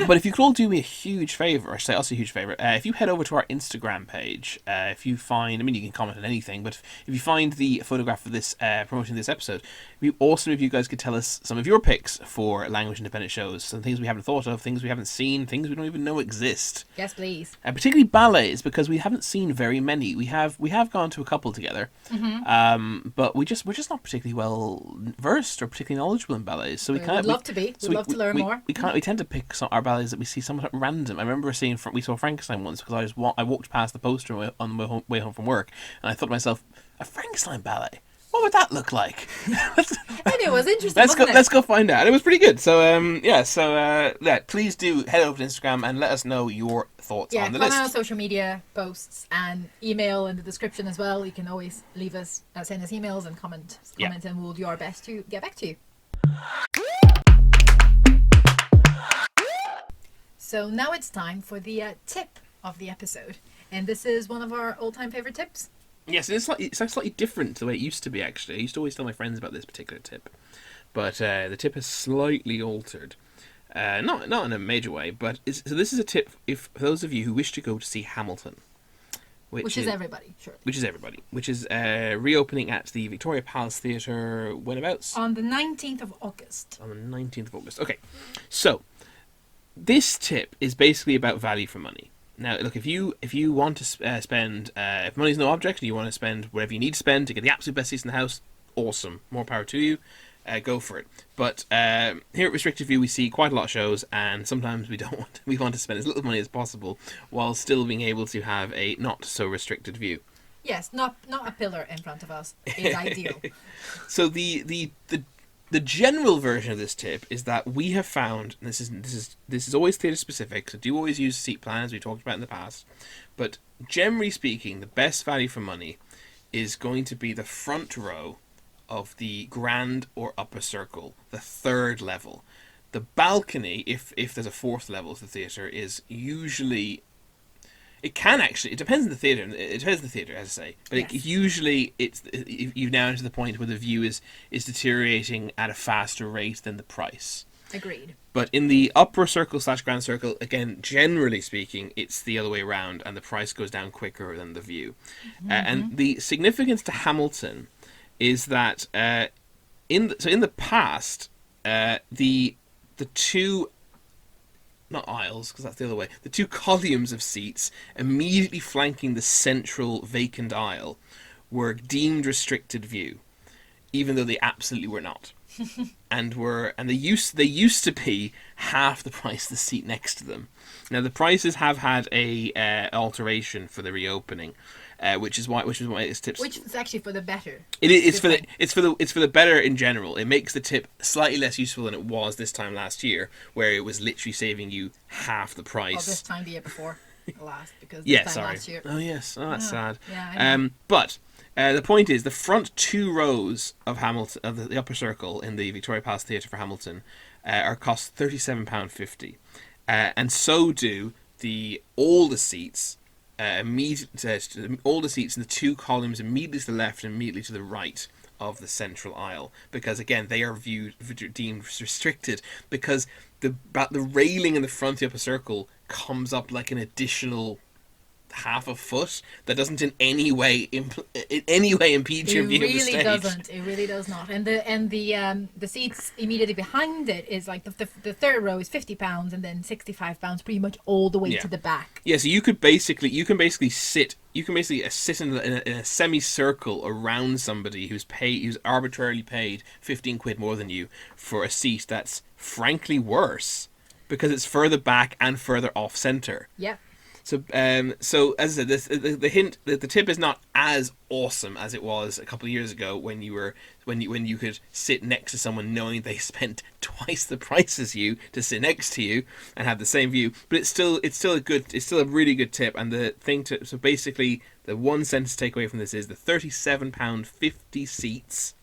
But if you could all do me a huge favour, I say also a huge favour, if you head over to our Instagram page, if you find, I mean, you can comment on anything, but if you find the photograph of this, promoting this episode, it'd be awesome if you guys could tell us some of your picks for language independent shows, some things we haven't thought of, things we haven't seen, things we don't even know exist. Yes, please. Particularly ballets, because we haven't seen very many. We have gone to a couple together, but we're just not particularly well versed or particularly knowledgeable in ballets. So we would love to be. We'd love to learn more. We tend to pick our ballets that we see somewhat at random. I remember we saw Frankenstein once because I walked past the poster on the way home from work, and I thought to myself, a Frankenstein ballet. What would that look like? And it was interesting. Let's go find out. It was pretty good. So please do head over to Instagram and let us know your thoughts on the list. Comment on social media posts and email in the description as well. You can always send us emails and comment, and we'll do our best to get back to you. So now it's time for the tip of the episode, and this is one of our all-time favorite tips. Yes, it's slightly different to the way it used to be, actually. I used to always tell my friends about this particular tip. But the tip has slightly altered. Not in a major way, but so this is a tip for those of you who wish to go to see Hamilton. Which is everybody, sure. Which is reopening at the Victoria Palace Theatre, whenabouts? On the 19th of August. On the 19th of August. Okay, so this tip is basically about value for money. Now, look, if you want to spend, if money's no object and you want to spend whatever you need to spend to get the absolute best seats in the house, awesome. More power to you. Go for it. But here at Restricted View, we see quite a lot of shows, and sometimes we want to spend as little money as possible while still being able to have a not so restricted view. Yes, not a pillar in front of us is ideal. So the general version of this tip is that we have found, and this is always theatre specific, so do always use seat plans we talked about in the past, but generally speaking, the best value for money is going to be the front row of the grand or upper circle, the third level. The balcony, if there's a fourth level to the theatre, is usually... It depends on the theatre. It depends on the theatre, as I say. But yes. You've now entered the point where the view is deteriorating at a faster rate than the price. Agreed. But in the upper circle / grand circle, again, generally speaking, it's the other way around, and the price goes down quicker than the view. Mm-hmm. And the significance to Hamilton is that in the past, the two... not aisles, because that's the other way. The two columns of seats immediately flanking the central vacant aisle were deemed restricted view, even though they absolutely were not, and they used to be half the price of the seat next to them. Now the prices have had a alteration for the reopening. Which is why it's tips. Which is actually for the better. It's for the better in general. It makes the tip slightly less useful than it was this time last year, where it was literally saving you half the price. Oh, this time the year before last, because last year. Oh yes, that's sad. Yeah. But the point is, the front two rows of Hamilton, of the upper circle in the Victoria Palace Theatre for Hamilton, are cost £37.50, and so do all the seats. All the seats in the two columns immediately to the left and immediately to the right of the central aisle, because again they are deemed restricted because the railing in the front of the upper circle comes up like an additional half a foot that doesn't in any way impede your view of the stage. It really does not. And the seats immediately behind it is like the third row is £50 and then £65 pretty much all the way to the back. Yeah, so you can basically sit in a semicircle around somebody who's arbitrarily paid 15 quid more than you for a seat that's frankly worse because it's further back and further off center. Yeah. So as I said, the tip is not as awesome as it was a couple of years ago when you could sit next to someone knowing they spent twice the price as you to sit next to you and have the same view. But it's still a really good tip. And so basically the one sentence takeaway from this is the £37.50 seats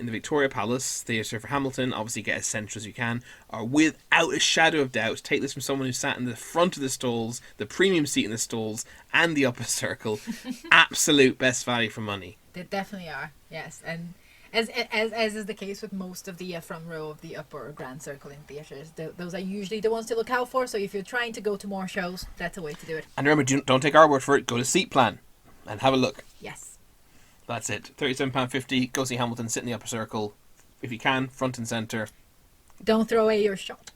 in the Victoria Palace Theatre for Hamilton, obviously get as central as you can, or without a shadow of doubt, take this from someone who sat in the front of the stalls, the premium seat in the stalls, and the upper circle. Absolute best value for money. They definitely are, yes. And as is the case with most of the front row of the upper or grand circle in theatres, those are usually the ones to look out for. So if you're trying to go to more shows, that's a way to do it. And remember, don't take our word for it. Go to Seat Plan and have a look. Yes. That's it. £37.50. Go see Hamilton. Sit in the upper circle. If you can, front and centre. Don't throw away your shot.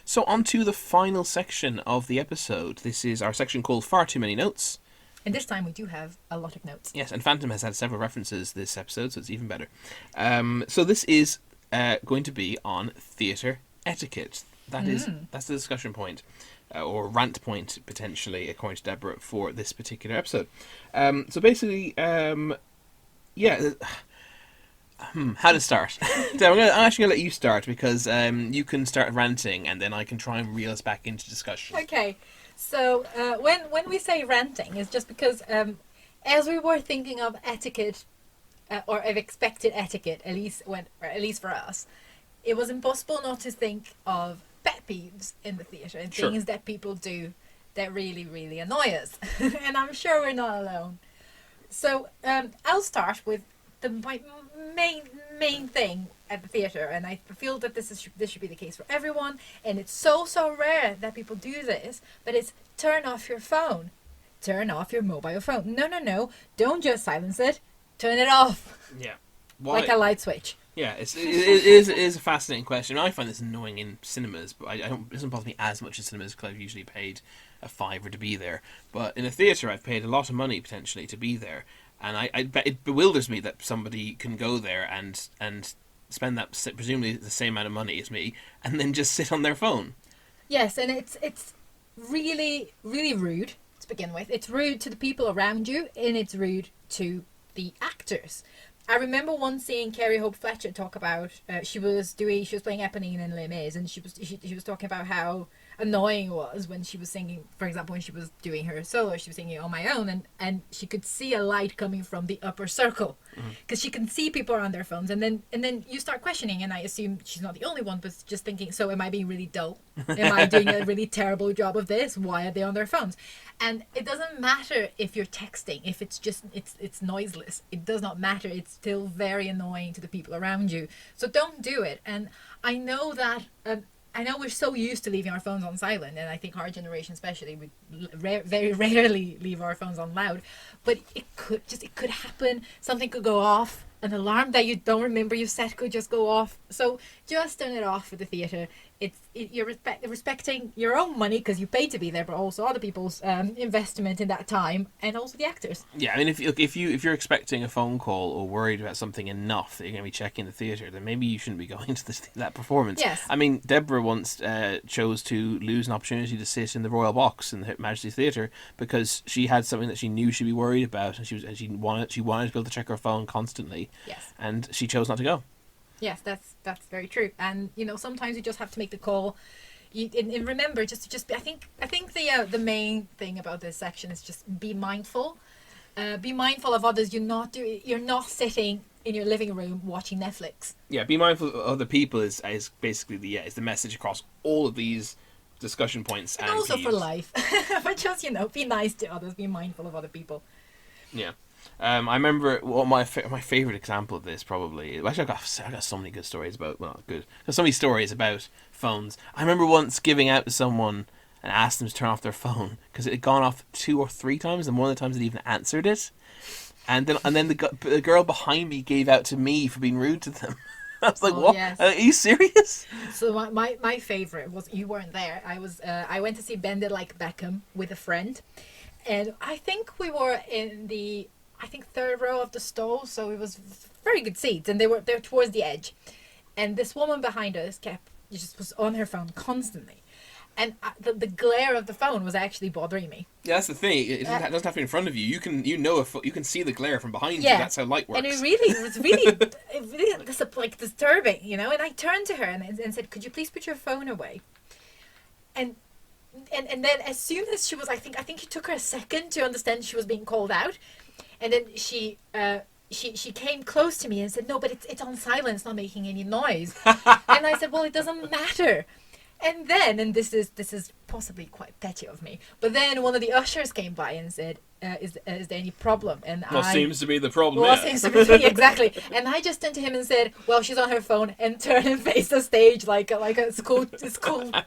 So on to the final section of the episode. This is our section called Far Too Many Notes. And this time we do have a lot of notes. Yes, and Phantom has had several references this episode, so it's even better. So this is going to be on theatre etiquette. That's the discussion point, or rant point, potentially, according to Deborah, for this particular episode. So basically, how to start? So I'm actually going to let you start, because you can start ranting, and then I can try and reel us back into discussion. Okay. So when we say ranting, it's just because as we were thinking of etiquette or of expected etiquette, at least for us, it was impossible not to think of pet peeves in the theatre and things that people do that really, really annoy us. And I'm sure we're not alone. So I'll start with my main thing at the theatre, and I feel that this should be the case for everyone, and it's so rare that people do this, but it's turn off your phone. Turn off your mobile phone. No, don't just silence it, turn it off. Yeah. Like a light switch. Yeah, it is a fascinating question. I find this annoying in cinemas, but it doesn't bother me as much in cinemas, because I've usually paid a £5 to be there. But in a theatre, I've paid a lot of money potentially to be there, and it bewilders me that somebody can go there and spend that presumably the same amount of money as me, and then just sit on their phone. Yes, and it's really, really rude to begin with. It's rude to the people around you, and it's rude to the actors. I remember once seeing Carrie Hope Fletcher talk about she was playing Eponine in Les Mis, and she was talking about how annoying it was when she was singing, for example, when she was doing her solo, she was singing On My Own, and she could see a light coming from the upper circle, because she can see people are on their phones, and then you start questioning, and I assume she's not the only one, but just thinking, so am I being really dull? Am I doing a really terrible job of this? Why are they on their phones? And it doesn't matter if you're texting, if it's just it's noiseless, it does not matter. It's still very annoying to the people around you, so don't do it. And I know that we're so used to leaving our phones on silent, and I think our generation especially, we very rarely leave our phones on loud, but it could happen. Something could go off, an alarm that you don't remember you set could just go off, so just turn it off for the theatre. You're respecting your own money, because you paid to be there, but also other people's investment in that time, and also the actors. Yeah, I mean, if you're expecting a phone call or worried about something enough that you're going to be checking the theatre, then maybe you shouldn't be going to that performance. Yes. I mean, Deborah once chose to lose an opportunity to sit in the Royal Box in the Majesty's Theatre because she had something that she knew she'd be worried about, and she wanted to be able to check her phone constantly. Yes. And she chose not to go. Yes, that's very true. And sometimes you just have to make the call. And remember, just I think the main thing about this section is just be mindful. Be mindful of others. You're not sitting in your living room watching Netflix. Yeah, be mindful of other people is basically is the message across all of these discussion points, and also peeves. For life. But just be nice to others. Be mindful of other people. Yeah. I remember my favourite example of this probably. Actually, I got so many good stories about. Well, good. There's so many stories about phones. I remember once giving out to someone and asked them to turn off their phone because it had gone off 2 or 3 times, and one of the times it even answered it. And then the girl behind me gave out to me for being rude to them. I was like, "What? Yes. Are you serious?" So my favourite was, you weren't there. I went to see Bend It Like Beckham with a friend, and I think we were in the 3rd row of the stall, so it was very good seats, and they're towards the edge, and this woman behind us was on her phone constantly, and the glare of the phone was actually bothering me. Yeah, that's the thing. It doesn't have to be in front of you. You can see the glare from behind you. That's how light works. And it was really disturbing, And I turned to her and said, "Could you please put your phone away?" And and then as soon as she was, I think it took her a second to understand she was being called out, and then she came close to me and said, "No, but it's on silent, it's not making any noise." And I said, "Well, it doesn't matter." And then, and this is possibly quite petty of me, but then one of the ushers came by and said, is there any problem? And what seems to be the problem? What seems to be exactly. And I just turned to him and said, "Well, she's on her phone," and turned and faced the stage like a school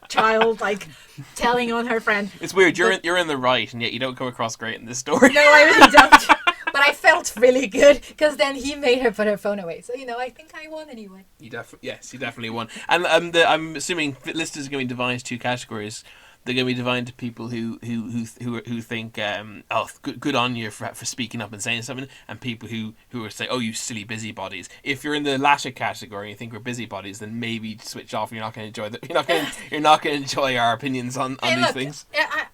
child, like telling on her friend. It's weird. You're in the right, and yet you don't come across great in this story. No, I really don't. But I felt really good because then he made her put her phone away. So I think I won anyway. You definitely won. And I'm assuming listeners are going to divide into two categories. They're going to be divided to people who think good on you for speaking up and saying something, and people who are saying, "Oh, you silly busybodies." If you're in the latter category and you think we're busybodies, then maybe switch off. You're not going to enjoy you're not going to enjoy our opinions on these things.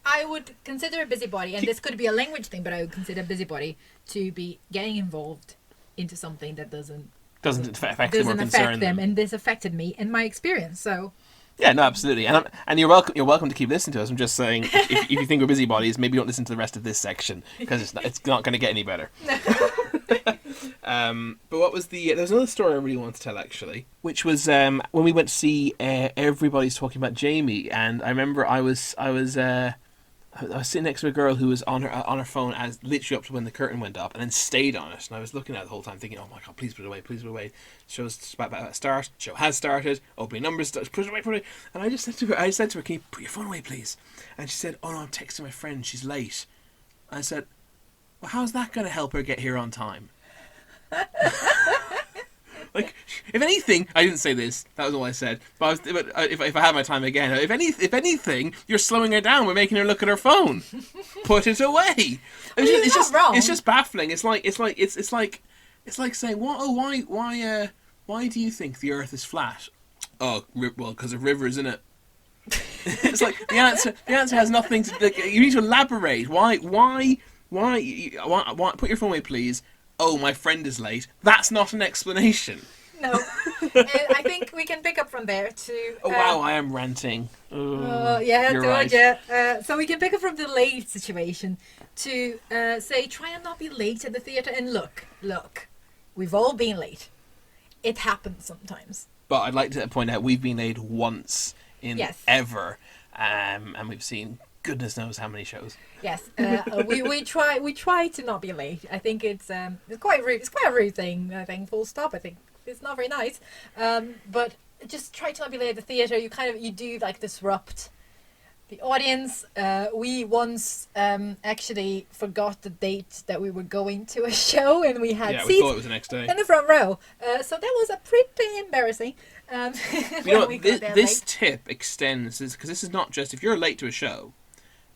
I would consider a busybody, and this could be a language thing, but I would consider a busybody to be getting involved into something that doesn't affect them, and this affected me and my experience. So. Yeah, no, absolutely, and you're welcome. You're welcome to keep listening to us. I'm just saying, if you think we're busybodies, maybe don't listen to the rest of this section because it's not going to get any better. But what was there was another story I really wanted to tell actually, which was when we went to see Everybody's Talking About Jamie, and I remember I was sitting next to a girl who was on her phone as literally up to when the curtain went up, and then stayed on it. And I was looking at it the whole time, thinking, "Oh my god, please put it away, please put it away." Show's about to start. Show has started. Opening numbers. Put it away, put it away. And I said to her, "Can you put your phone away, please?" And she said, "Oh no, I'm texting my friend. She's late." I said, "Well, how's that going to help her get here on time?" Like, if anything, I didn't say this. That was all I said. But if I had my time again, if anything, you're slowing her down. We're making her look at her phone. Put it away. It's just wrong. It's just baffling. It's like saying, "What? Oh, why do you think the Earth is flat?" "Oh, well, because of rivers, isn't it?" It's like the answer has nothing to. Like, you need to elaborate. Why? Put your phone away, please. "Oh, my friend is late." That's not an explanation. No. I think we can pick up from there to... oh, wow, I am ranting. Yeah, you're right. right. So we can pick up from the late situation to say, try and not be late at the theatre. And look, we've all been late. It happens sometimes. But I'd like to point out we've been late once in ever. And we've seen goodness knows how many shows. Yes, we try to not be late. I think it's quite rude. It's quite a rude thing. I think full stop. I think it's not very nice. But just try to not be late at the theatre. You do like disrupt the audience. We once actually forgot the date that we were going to a show, and we had seats. We thought it was the next day in the front row. So that was a pretty embarrassing. You know what? This tip extends because this is not just if you're late to a show.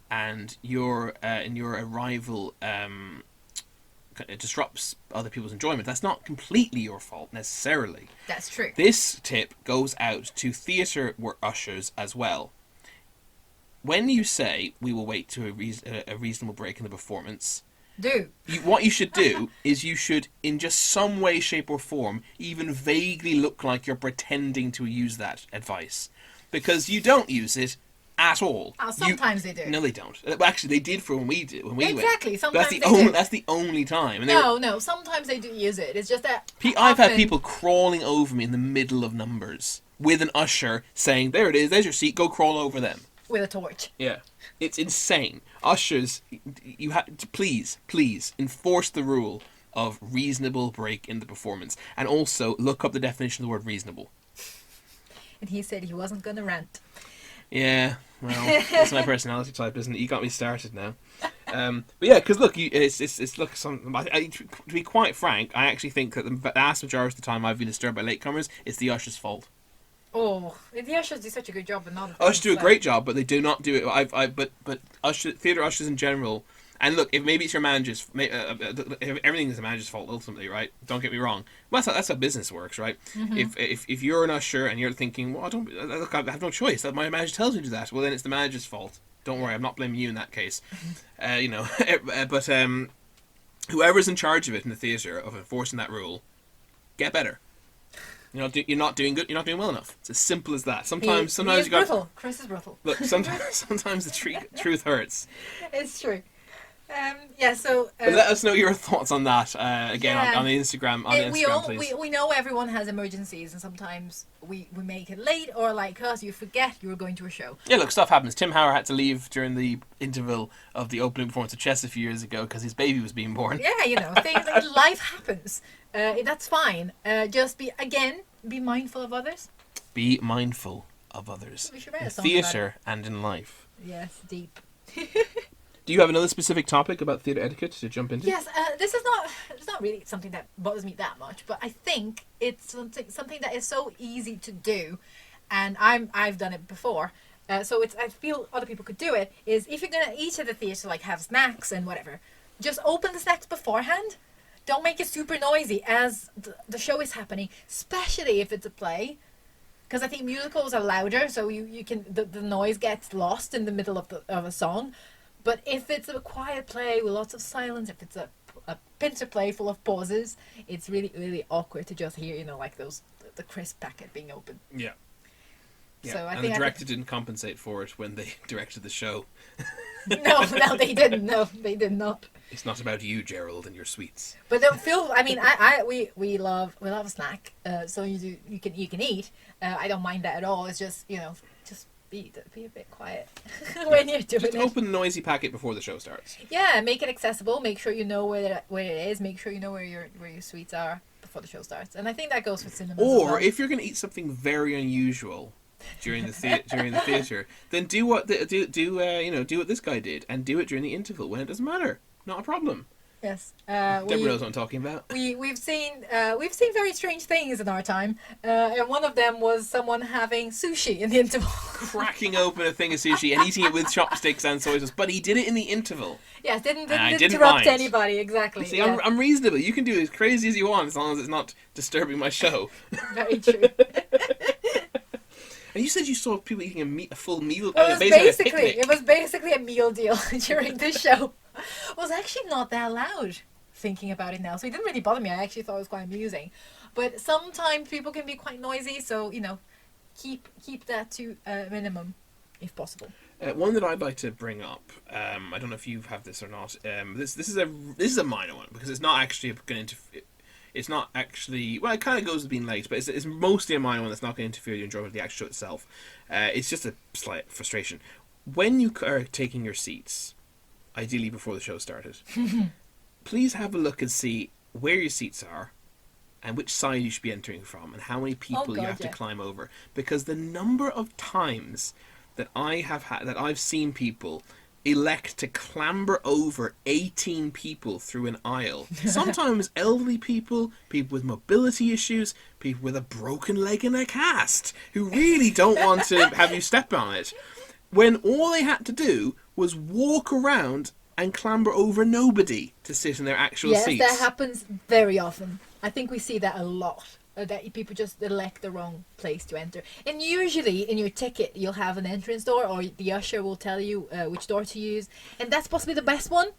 And your arrival it disrupts other people's enjoyment. That's not completely your fault necessarily. That's true. This tip goes out to theatre ushers as well. When you say we will wait to a reasonable break in the performance, what you should do is you should, in just some way, shape, or form, even vaguely look like you're pretending to use that advice, because you don't use it. At all. Sometimes they do. No, they don't. Actually, they did for when we went. Exactly. Sometimes That's the only time. And no. Sometimes they do use it. It's just that I've had people crawling over me in the middle of numbers with an usher saying, "There it is. There's your seat. Go crawl over them." With a torch. Yeah, it's insane. Ushers, you have to please enforce the rule of reasonable break in the performance, and also look up the definition of the word reasonable. And he said he wasn't going to rant. Yeah, well, that's my personality type, isn't it? You got me started now. But yeah, because look, to be quite frank, I actually think that the vast majority of the time I've been disturbed by latecomers, it's the usher's fault. Oh, the ushers do such a good job, but not. Ushers do a great job, but they do not do it. But theatre ushers in general. And look, if maybe it's your manager's, everything is the manager's fault ultimately, right? Don't get me wrong. Well, that's how business works, right? Mm-hmm. If you're an usher and you're thinking, well, I have no choice. My manager tells me to do that. Well, then it's the manager's fault. Don't worry, I'm not blaming you in that case. But whoever's in charge of it in the theatre of enforcing that rule, get better. You're not doing good. You're not doing well enough. It's as simple as that. Sometimes you got. Brutal. Chris is brutal. Look, sometimes the truth hurts. It's true. So but let us know your thoughts on that again on the Instagram. Please. We know everyone has emergencies, and sometimes we make it late, or like us, you forget you were going to a show. Yeah, look, stuff happens. Tim Howard had to leave during the interval of the opening performance of Chess a few years ago because his baby was being born. Yeah, things like life happens. That's fine. Just be mindful of others. Be mindful of others. We should write a in song theatre and in life. Yes, deep. Do you have another specific topic about theatre etiquette to jump into? Yes, it's not really something that bothers me that much, but I think it's something that is so easy to do, and I've done it before. I feel other people could do it. Is if you're gonna eat at the theatre, like have snacks and whatever, just open the snacks beforehand. Don't make it super noisy as the show is happening, especially if it's a play. Because I think musicals are louder, so you can the noise gets lost in the middle of a song. But if it's a quiet play with lots of silence, if it's a pincer play full of pauses, it's really, really awkward to just hear, like the crisp packet being opened. Yeah. So the director didn't compensate for it when they directed the show. No, they didn't. No, they did not. It's not about you, Gerald, and your sweets. But we love a snack. So you can eat. I don't mind that at all. It's just just be a bit quiet when you're doing it. Just open the noisy packet before the show starts. Yeah, make it accessible. Make sure you know where it is. Make sure you know where your sweets are before the show starts. And I think that goes for cinema. Or if you're going to eat something very unusual during the theater, then do what this guy did and do it during the interval when it doesn't matter. Not a problem. Yes. Deborah knows what I'm talking about. We've seen very strange things in our time, and one of them was someone having sushi in the interval. Cracking open a thing of sushi and eating it with chopsticks and soy sauce, but he did it in the interval. Yes, didn't interrupt anybody, exactly. See, yeah. I'm reasonable. You can do as crazy as you want as long as it's not disturbing my show. Very true. And you said you saw people eating a full meal. It was basically a meal deal during this show. It was actually not that loud, thinking about it now. So it didn't really bother me. I actually thought it was quite amusing. But sometimes people can be quite noisy, so keep that to a minimum if possible. One that I'd like to bring up. I don't know if you have this or not. This is a minor one because it's not actually going to. It's not actually... Well, it kind of goes with being late, but it's mostly a minor one that's not going to interfere with the enjoyment of the actual show itself. It's just a slight frustration. When you are taking your seats, ideally before the show started, please have a look and see where your seats are and which side you should be entering from and how many people you have to climb over. Because the number of times that I've seen people elect to clamber over 18 people through an aisle. Sometimes elderly people with mobility issues, people with a broken leg in a cast, who really don't want to have you step on it, when all they had to do was walk around and clamber over nobody to sit in their actual seats. Yes, that happens very often. I think we see that a lot. That people just elect the wrong place to enter. And usually in your ticket you'll have an entrance door, or the usher will tell you which door to use, and that's possibly the best one.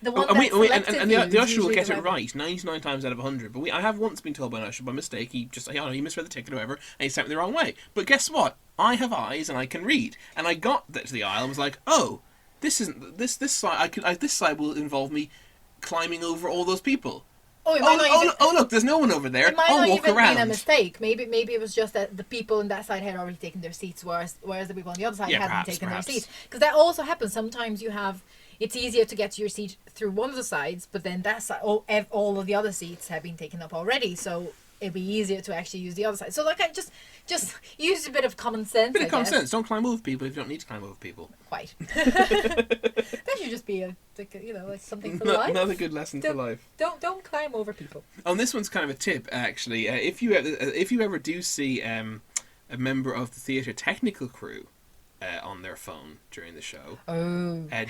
The one the usher will get it right 99 times out of 100. But I have once been told by an usher by mistake, he misread the ticket or whatever, and he sent me the wrong way. But guess what? I have eyes and I can read, and I got to the aisle and was like, oh, this isn't this side. This side will involve me climbing over all those people. Look, there's no one over there. It might I'll not walk even around. been a mistake. Maybe it was just that the people on that side had already taken their seats, whereas the people on the other side hadn't taken their seats. Because that also happens. Sometimes it's easier to get to your seat through one of the sides, but then that side, all of the other seats have been taken up already. So it'd be easier to actually use the other side. So I just use a bit of common sense. A bit of common sense. Don't climb over people if you don't need to climb over people. Quite. That should just be like something for life. Another good lesson for life. Don't climb over people. And this one's kind of a tip, actually. If you ever do see a member of the theatre technical crew on their phone during the show,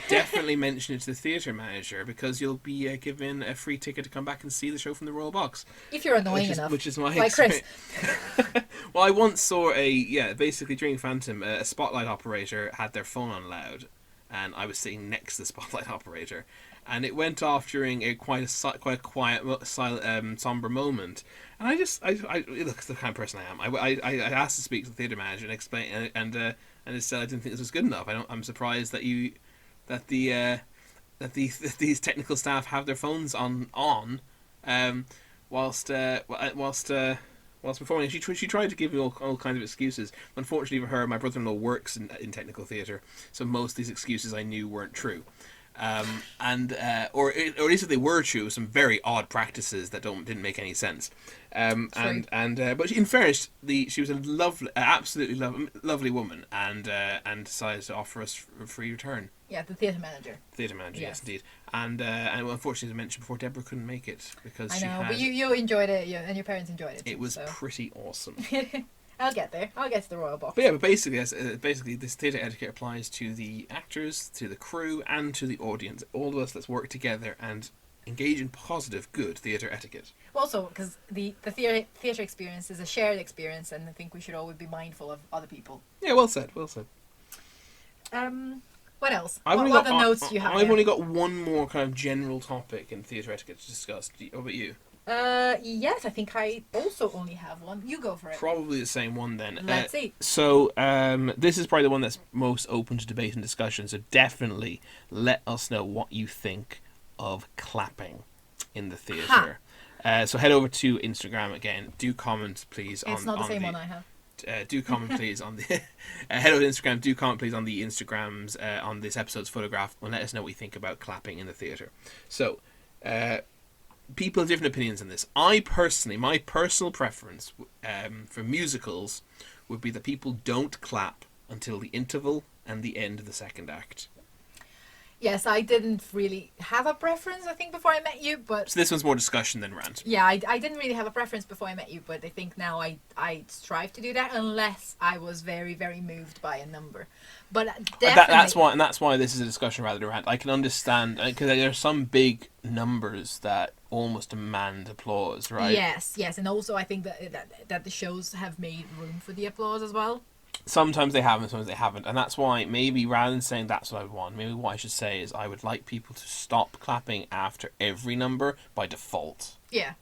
definitely mention it to the theatre manager, because you'll be given a free ticket to come back and see the show from the Royal Box. If you're annoying enough. Which is my like Chris. Well, I once saw basically during Phantom, a spotlight operator had their phone on loud, and I was sitting next to the spotlight operator, and it went off during a quite quiet, silent, somber moment. And I look, it's the kind of person I am. I asked to speak to the theatre manager and explain, and it said I didn't think this was good enough. I'm surprised that these technical staff have their phones on whilst performing. She tried to give me all kinds of excuses. Unfortunately for her, my brother-in-law works in technical theatre, so most of these excuses I knew weren't true. Or at least if they were true, some very odd practices that didn't make any sense. But in fairness, she was a absolutely lovely woman, and decided to offer us a free return. Yeah, the theatre manager. Yes, indeed. And unfortunately, as I mentioned before, Deborah couldn't make it because but you enjoyed it, and your parents enjoyed it. It was pretty awesome. I'll get there. I'll get to the royal box. But basically, this theatre etiquette applies to the actors, to the crew, and to the audience. All of us, let's work together and engage in positive, good theatre etiquette. Also, because the theatre experience is a shared experience, and I think we should always be mindful of other people. Yeah, well said. What else? What other notes do you have? I've only got one more kind of general topic in theatre etiquette to discuss. What about you? Yes, I think I also only have one. You go for it. Probably the same one then. Let's see. So, this is probably the one that's most open to debate and discussion, so definitely let us know what you think of clapping in the theatre. So head over to Instagram again. Do comment, please. It's not the same one I have. Do comment, please, on the head over to Instagram. Do comment, please, on the Instagrams on this episode's photograph, and let us know what you think about clapping in the theatre. So, people have different opinions on this. My personal preference for musicals would be that people don't clap until the interval and the end of the second act. Yes, I didn't really have a preference, I think, before I met you, but... So this one's more discussion than rant. Yeah, I didn't really have a preference before I met you, but I think now I strive to do that unless I was very, very moved by a number. But definitely... That's why this is a discussion rather than rant. I can understand, because there are some big numbers that almost demand applause, right? Yes, and also I think that the shows have made room for the applause as well. Sometimes they have and sometimes they haven't, and that's why maybe rather than saying that's what I want, maybe what I should say is I would like people to stop clapping after every number by default. Yeah,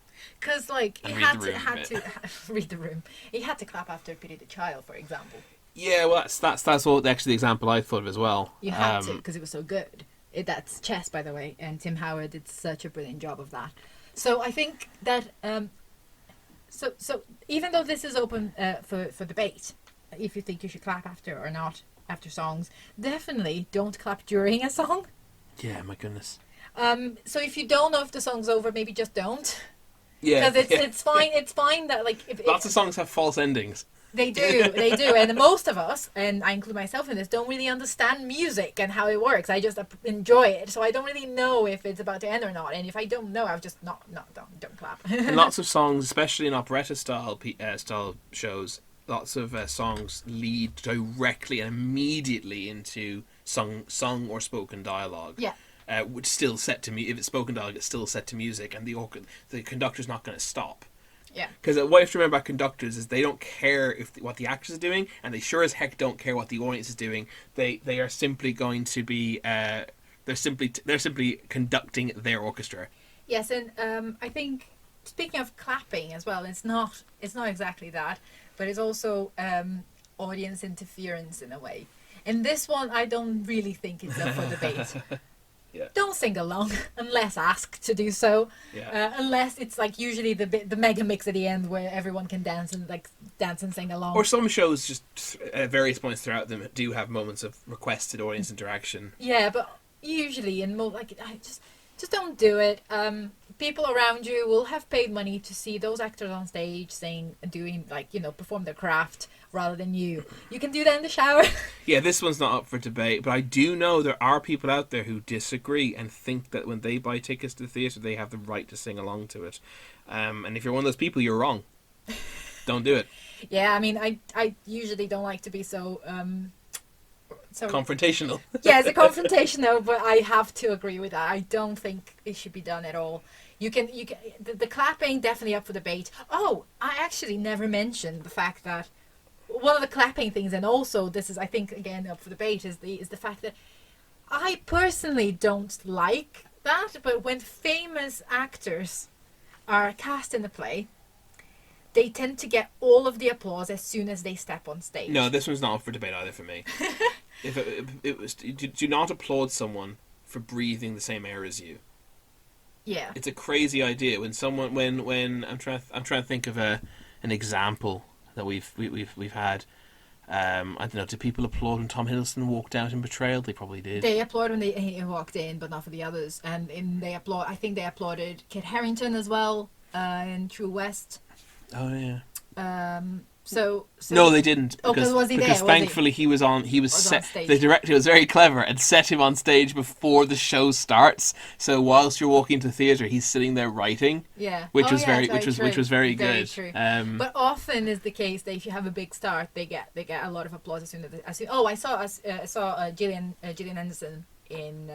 because like and he had to read the room. He had to clap after Pity the Child, for example. Yeah, well that's all actually the example I thought of as well. You had to because it was so good. That's Chess, by the way, and Tim Howard did such a brilliant job of that. So I think that so even though this is open for debate. If you think you should clap after or not after songs, definitely don't clap during a song. Yeah, my goodness. So if you don't know if the song's over, maybe just don't. Yeah, because it's fine. It's fine that like lots of songs have false endings. They do, and most of us, and I include myself in this, don't really understand music and how it works. I just enjoy it, so I don't really know if it's about to end or not. And if I don't know, I'll just don't clap. And lots of songs, especially in operetta style shows. Lots of songs lead directly and immediately into sung or spoken dialogue. Yeah. Which still set to if it's spoken dialogue, it's still set to music, and the conductor's not going to stop. Yeah. Because what you have to remember about conductors is they don't care what the actors are doing, and they sure as heck don't care what the audience is doing. They are simply going to be they're simply conducting their orchestra. Yes, and I think speaking of clapping as well, it's not exactly that. But it's also audience interference in a way. And this one, I don't really think it's up for debate. Yeah. Don't sing along unless asked to do so. Yeah. Unless it's like usually the mega mix at the end where everyone can dance and sing along. Or some shows just at various points throughout them do have moments of requested audience interaction. Yeah, but usually I just don't do it. People around you will have paid money to see those actors on stage perform their craft rather than you. You can do that in the shower. Yeah, this one's not up for debate, but I do know there are people out there who disagree and think that when they buy tickets to the theatre, they have the right to sing along to it. And if you're one of those people, you're wrong. Don't do it. Yeah, I mean, I usually don't like to be so confrontational. Yeah, it's a confrontational, but I have to agree with that. I don't think it should be done at all. You can the clapping definitely up for debate. Oh, I actually never mentioned the fact that one of the clapping things, and also this is I think again up for debate, is the fact that I personally don't like but when famous actors are cast in a play, they tend to get all of the applause as soon as they step on stage. No, this one's not up for debate either for me. If it was, do not applaud someone for breathing the same air as you. Yeah. It's a crazy idea when someone when I'm trying to think of an example that we've had. I don't know. Did people applaud when Tom Hiddleston walked out in Betrayal? They probably did. They applaud when he walked in, but not for the others. And they applaud. I think they applauded Kit Harington as well in True West. Oh yeah. So no, they didn't. Because was he there? Because thankfully he was on set. The director was very clever and set him on stage before the show starts. So whilst you're walking to the theatre, he's sitting there writing. Yeah. Which was very good. Very true. But often is the case that if you have a big start, they get a lot of applause as soon as I saw Gillian Anderson in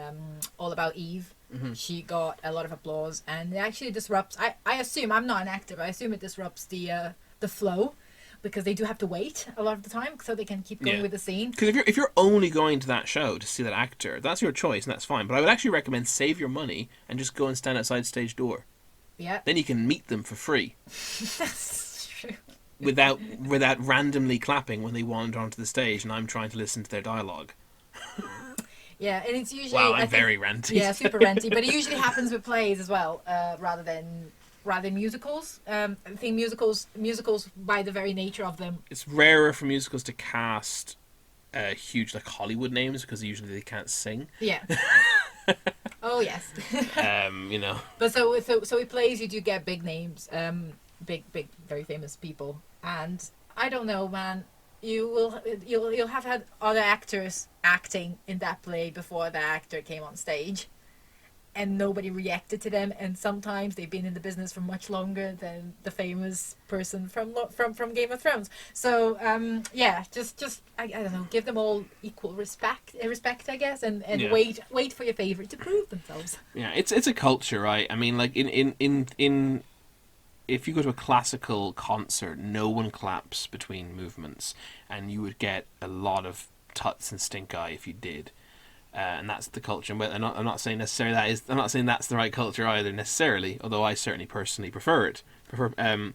All About Eve. Mm-hmm. She got a lot of applause, and it actually disrupts. I assume, I'm not an actor, but I assume it disrupts the flow. Because they do have to wait a lot of the time so they can keep going with the scene. Because if you're only going to that show to see that actor, that's your choice and that's fine. But I would actually recommend save your money and just go and stand outside stage door. Yeah. Then you can meet them for free. That's true. Without randomly clapping when they wander onto the stage and I'm trying to listen to their dialogue. Yeah, and it's usually... Wow, I'm very ranty. Yeah, super ranty. But it usually happens with plays as well, rather than musicals. I think musicals by the very nature of them, it's rarer for musicals to cast huge like Hollywood names because usually they can't sing. Yeah. Oh yes. You know. But so with plays you do get big names, big very famous people, and I don't know, man. You'll have had other actors acting in that play before the actor came on stage. And nobody reacted to them, and sometimes they've been in the business for much longer than the famous person from Game of Thrones. So just I don't know, give them all equal respect, I guess, and wait for your favorite to prove themselves. Yeah, it's a culture, right? I mean, like in if you go to a classical concert, no one claps between movements, and you would get a lot of tuts and stink eye if you did. And that's the culture. But I'm not saying necessarily I'm not saying that's the right culture either necessarily. Although I certainly personally prefer it. And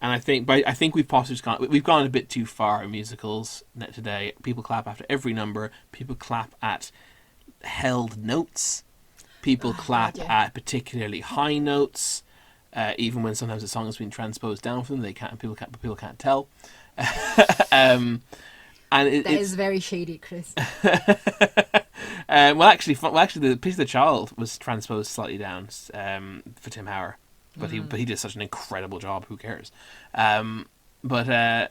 I think we've possibly gone a bit too far in musicals today. People clap after every number. People clap at held notes. People clap at particularly high notes. Even when sometimes the song has been transposed down for them, people can't tell. And that is very shady, Chris. Well, actually, the Piece of the Child was transposed slightly down for Tim Howard, but he did such an incredible job. Who cares? But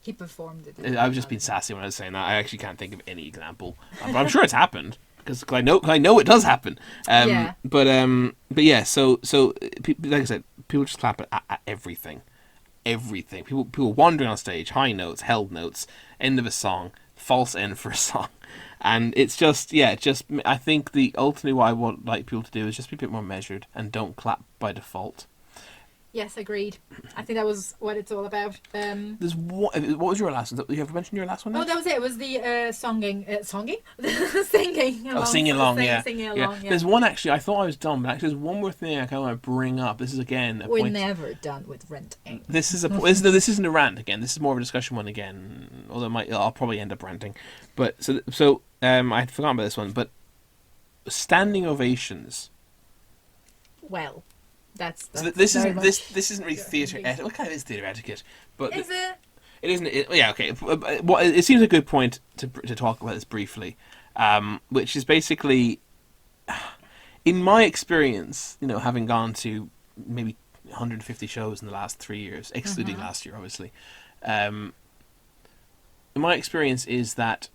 he performed it. I was just being sassy when I was saying that. I actually can't think of any example, but I'm sure it's happened because I know it does happen. But yeah. So like I said, people just clap at everything. Everything. People wandering on stage, high notes, held notes, end of a song, false end for a song. And it's just I think ultimately what I would like people to do is just be a bit more measured and don't clap by default. Yes, agreed. I think that was what it's all about. There's what was your last one? You have mentioned your last one? Oh, that was it. It was the singing. Singing along. Yeah. Yeah. There's one actually. I thought I was done, but actually, there's one more thing I kind of want to bring up. This is again. We're never done with ranting. This isn't a rant again. This is more of a discussion one again. Although I'll probably end up ranting. But so I'd forgotten about this one. But standing ovations. Well. That's so this isn't really theatre etiquette. What kind of is theatre etiquette? But is it? It isn't. Yeah, okay. It seems a good point to talk about this briefly, which is basically, in my experience, having gone to maybe 150 shows in the last 3 years, excluding last year, obviously. In my experience, is that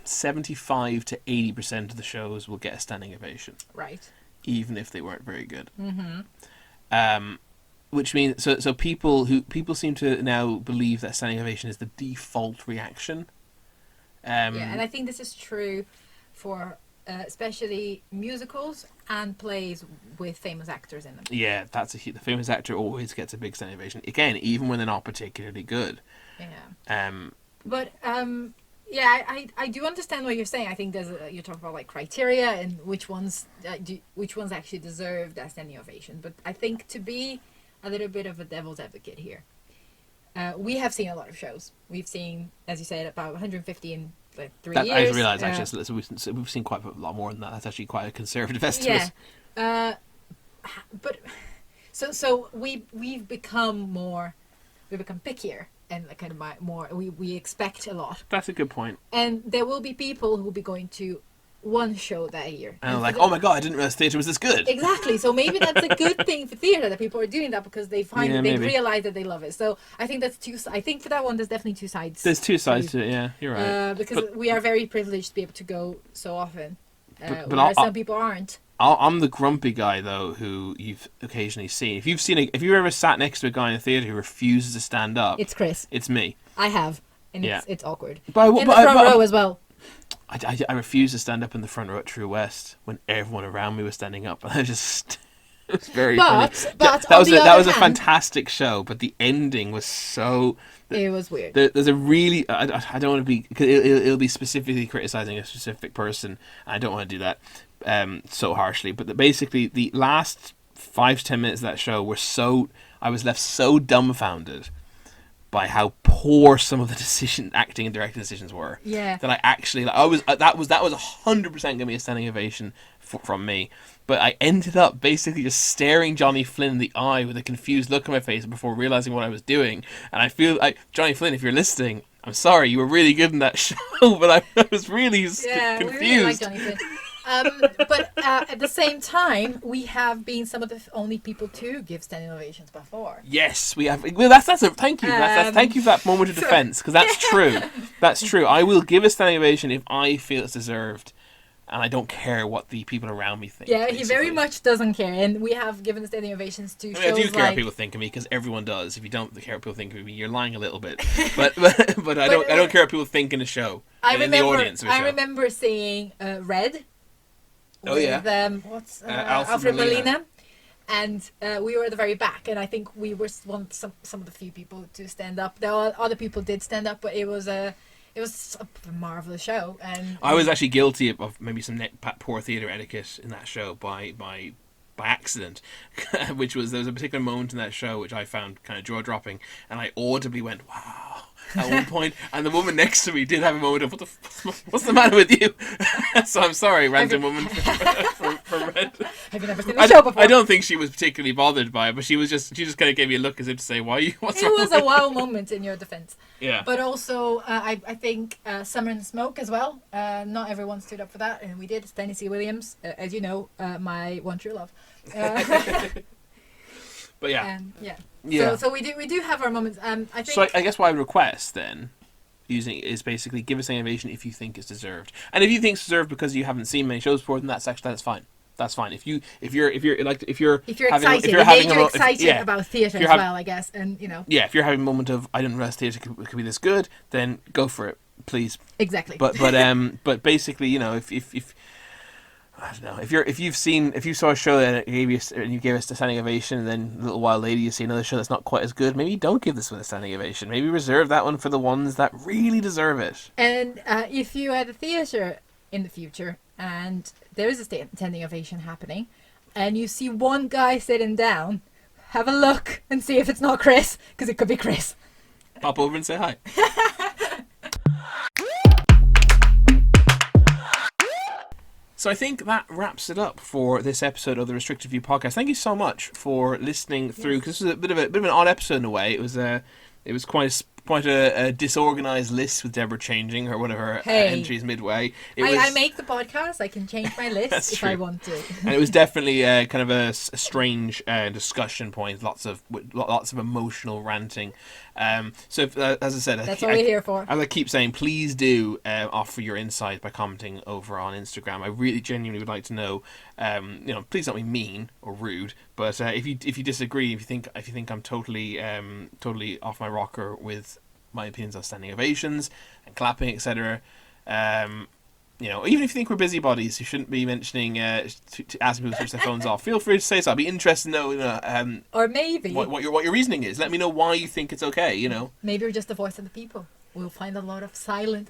75 to 80% of the shows will get a standing ovation. Right. Even if they weren't very good. Mm-hmm. Which means so people seem to now believe that standing ovation is the default reaction. And I think this is true for especially musicals and plays with famous actors in them. Yeah, the famous actor always gets a big standing ovation. Again, even when they're not particularly good. Yeah. But Yeah, I do understand what you're saying. I think you're talking about like criteria and which ones actually deserve that standing ovation. But I think to be a little bit of a devil's advocate here, we have seen a lot of shows. We've seen, as you said, about 150 in like 3 years. I just realised actually, so we've seen quite a lot more than that. That's actually quite a conservative estimate. Yeah, but so we've become pickier. And like kind of more, we expect a lot. That's a good point. And there will be people who will be going to one show that year. And like, oh my god, I didn't realize theatre was this good. Exactly. So maybe that's a good thing for theatre that people are doing that because they realize that they love it. So I think that's I think for that one, there's definitely two sides. There's two sides to it. Yeah, you're right. Because we are very privileged to be able to go so often, where some people aren't. I'm the grumpy guy though, who you've occasionally seen. If you've ever sat next to a guy in a theatre who refuses to stand up, it's Chris. It's me. I have, and it's awkward. In the front row as well. I refused to stand up in the front row at True West when everyone around me was standing up, and it was very funny. But that was a fantastic show, but the ending was so. It was weird. There's a really I don't want to be, because it'll be specifically criticizing a specific person. And I don't want to do that so harshly, but basically the last 5 to 10 minutes of that show were I was left so dumbfounded by how poor some of the acting and directing decisions were. Yeah. That I actually that was 100% gonna be a standing ovation from me. But I ended up basically just staring Johnny Flynn in the eye with a confused look on my face before realizing what I was doing. And I feel like, Johnny Flynn, if you're listening, I'm sorry, you were really good in that show, but I was really confused. We really like Johnny Flynn. But at the same time, we have been some of the only people to give standing ovations before. Yes, we have. Well, that's a thank you. Thank you for that moment of defence, because that's true. That's true. I will give a standing ovation if I feel it's deserved, and I don't care what the people around me think. Yeah, basically. He very much doesn't care, and we have given the standing ovations to shows I do care like... what people think of me, because everyone does. If you don't care what people think of me, you're lying a little bit. But I don't care what people think in a show. In the audience of a show. I remember seeing Red. Oh yeah. With Alfred Molina, and we were at the very back, and I think we were some of the few people to stand up. There are other people did stand up, but it was a marvelous show. And I was actually guilty of maybe some poor theatre etiquette in that show by accident, which was, there was a particular moment in that show which I found kind of jaw dropping, and I audibly went "wow" at one point, and the woman next to me did have a moment of what's the matter with you? So I'm sorry, random woman from Red. Have you never seen the show before? I don't think she was particularly bothered by it, but she just kind of gave me a look as if to say, what's wrong? It was a wow moment in your defense. Yeah. But also, I think Summer and Smoke as well. Not everyone stood up for that, and we did. Tennessee Williams, as you know, my one true love. But yeah. Yeah. So we do have our moments. I think. So I guess what I would request then, is basically give us an innovation if you think it's deserved, and if you think it's deserved because you haven't seen many shows before, then that's fine. That's fine. If you're excited about theatre as well, I guess, and you know. Yeah, if you're having a moment of I didn't realize theatre could be this good, then go for it, please. Exactly. But basically, you know, if I don't know, if you saw a show and you gave us a standing ovation, and then a little while later you see another show that's not quite as good, maybe don't give this one a standing ovation. Maybe reserve that one for the ones that really deserve it. And if you had a theatre in the future and there is a standing ovation happening, and you see one guy sitting down, have a look and see if it's not Chris, because it could be Chris. Pop over and say hi. So I think that wraps it up for this episode of the Restricted View podcast. Thank you so much for listening through, because this was a bit of an odd episode in a way. It was quite a disorganized list with Deborah changing one of her entries midway. I make the podcast. I can change my list if I want to. And it was definitely kind of a strange discussion point. Lots of emotional ranting. So as I said, that's what we're here for. As I keep saying, please do offer your insight by commenting over on Instagram. I really genuinely would like to know. Please don't be mean or rude, but if you disagree, if you think I'm totally off my rocker with my opinions on standing ovations and clapping, etc. Even if you think we're busybodies who shouldn't be mentioning to asking people to switch their phones off, feel free to say so. I'd be interested to know, or maybe what your reasoning is. Let me know why you think it's okay. Maybe we're just the voice of the people. we'll find a lot of silent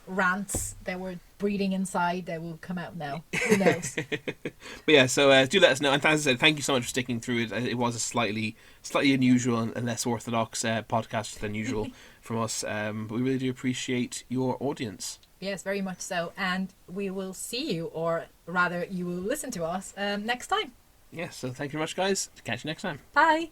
rants that were breeding inside that will come out now. Who knows? But yeah, so do let us know. And as I said, thank you so much for sticking through it. It was a slightly unusual and less orthodox podcast than usual from us. But we really do appreciate your audience. Yes, very much so. And we will see you, or rather, you will listen to us next time. Yes, so thank you very much, guys. Catch you next time. Bye.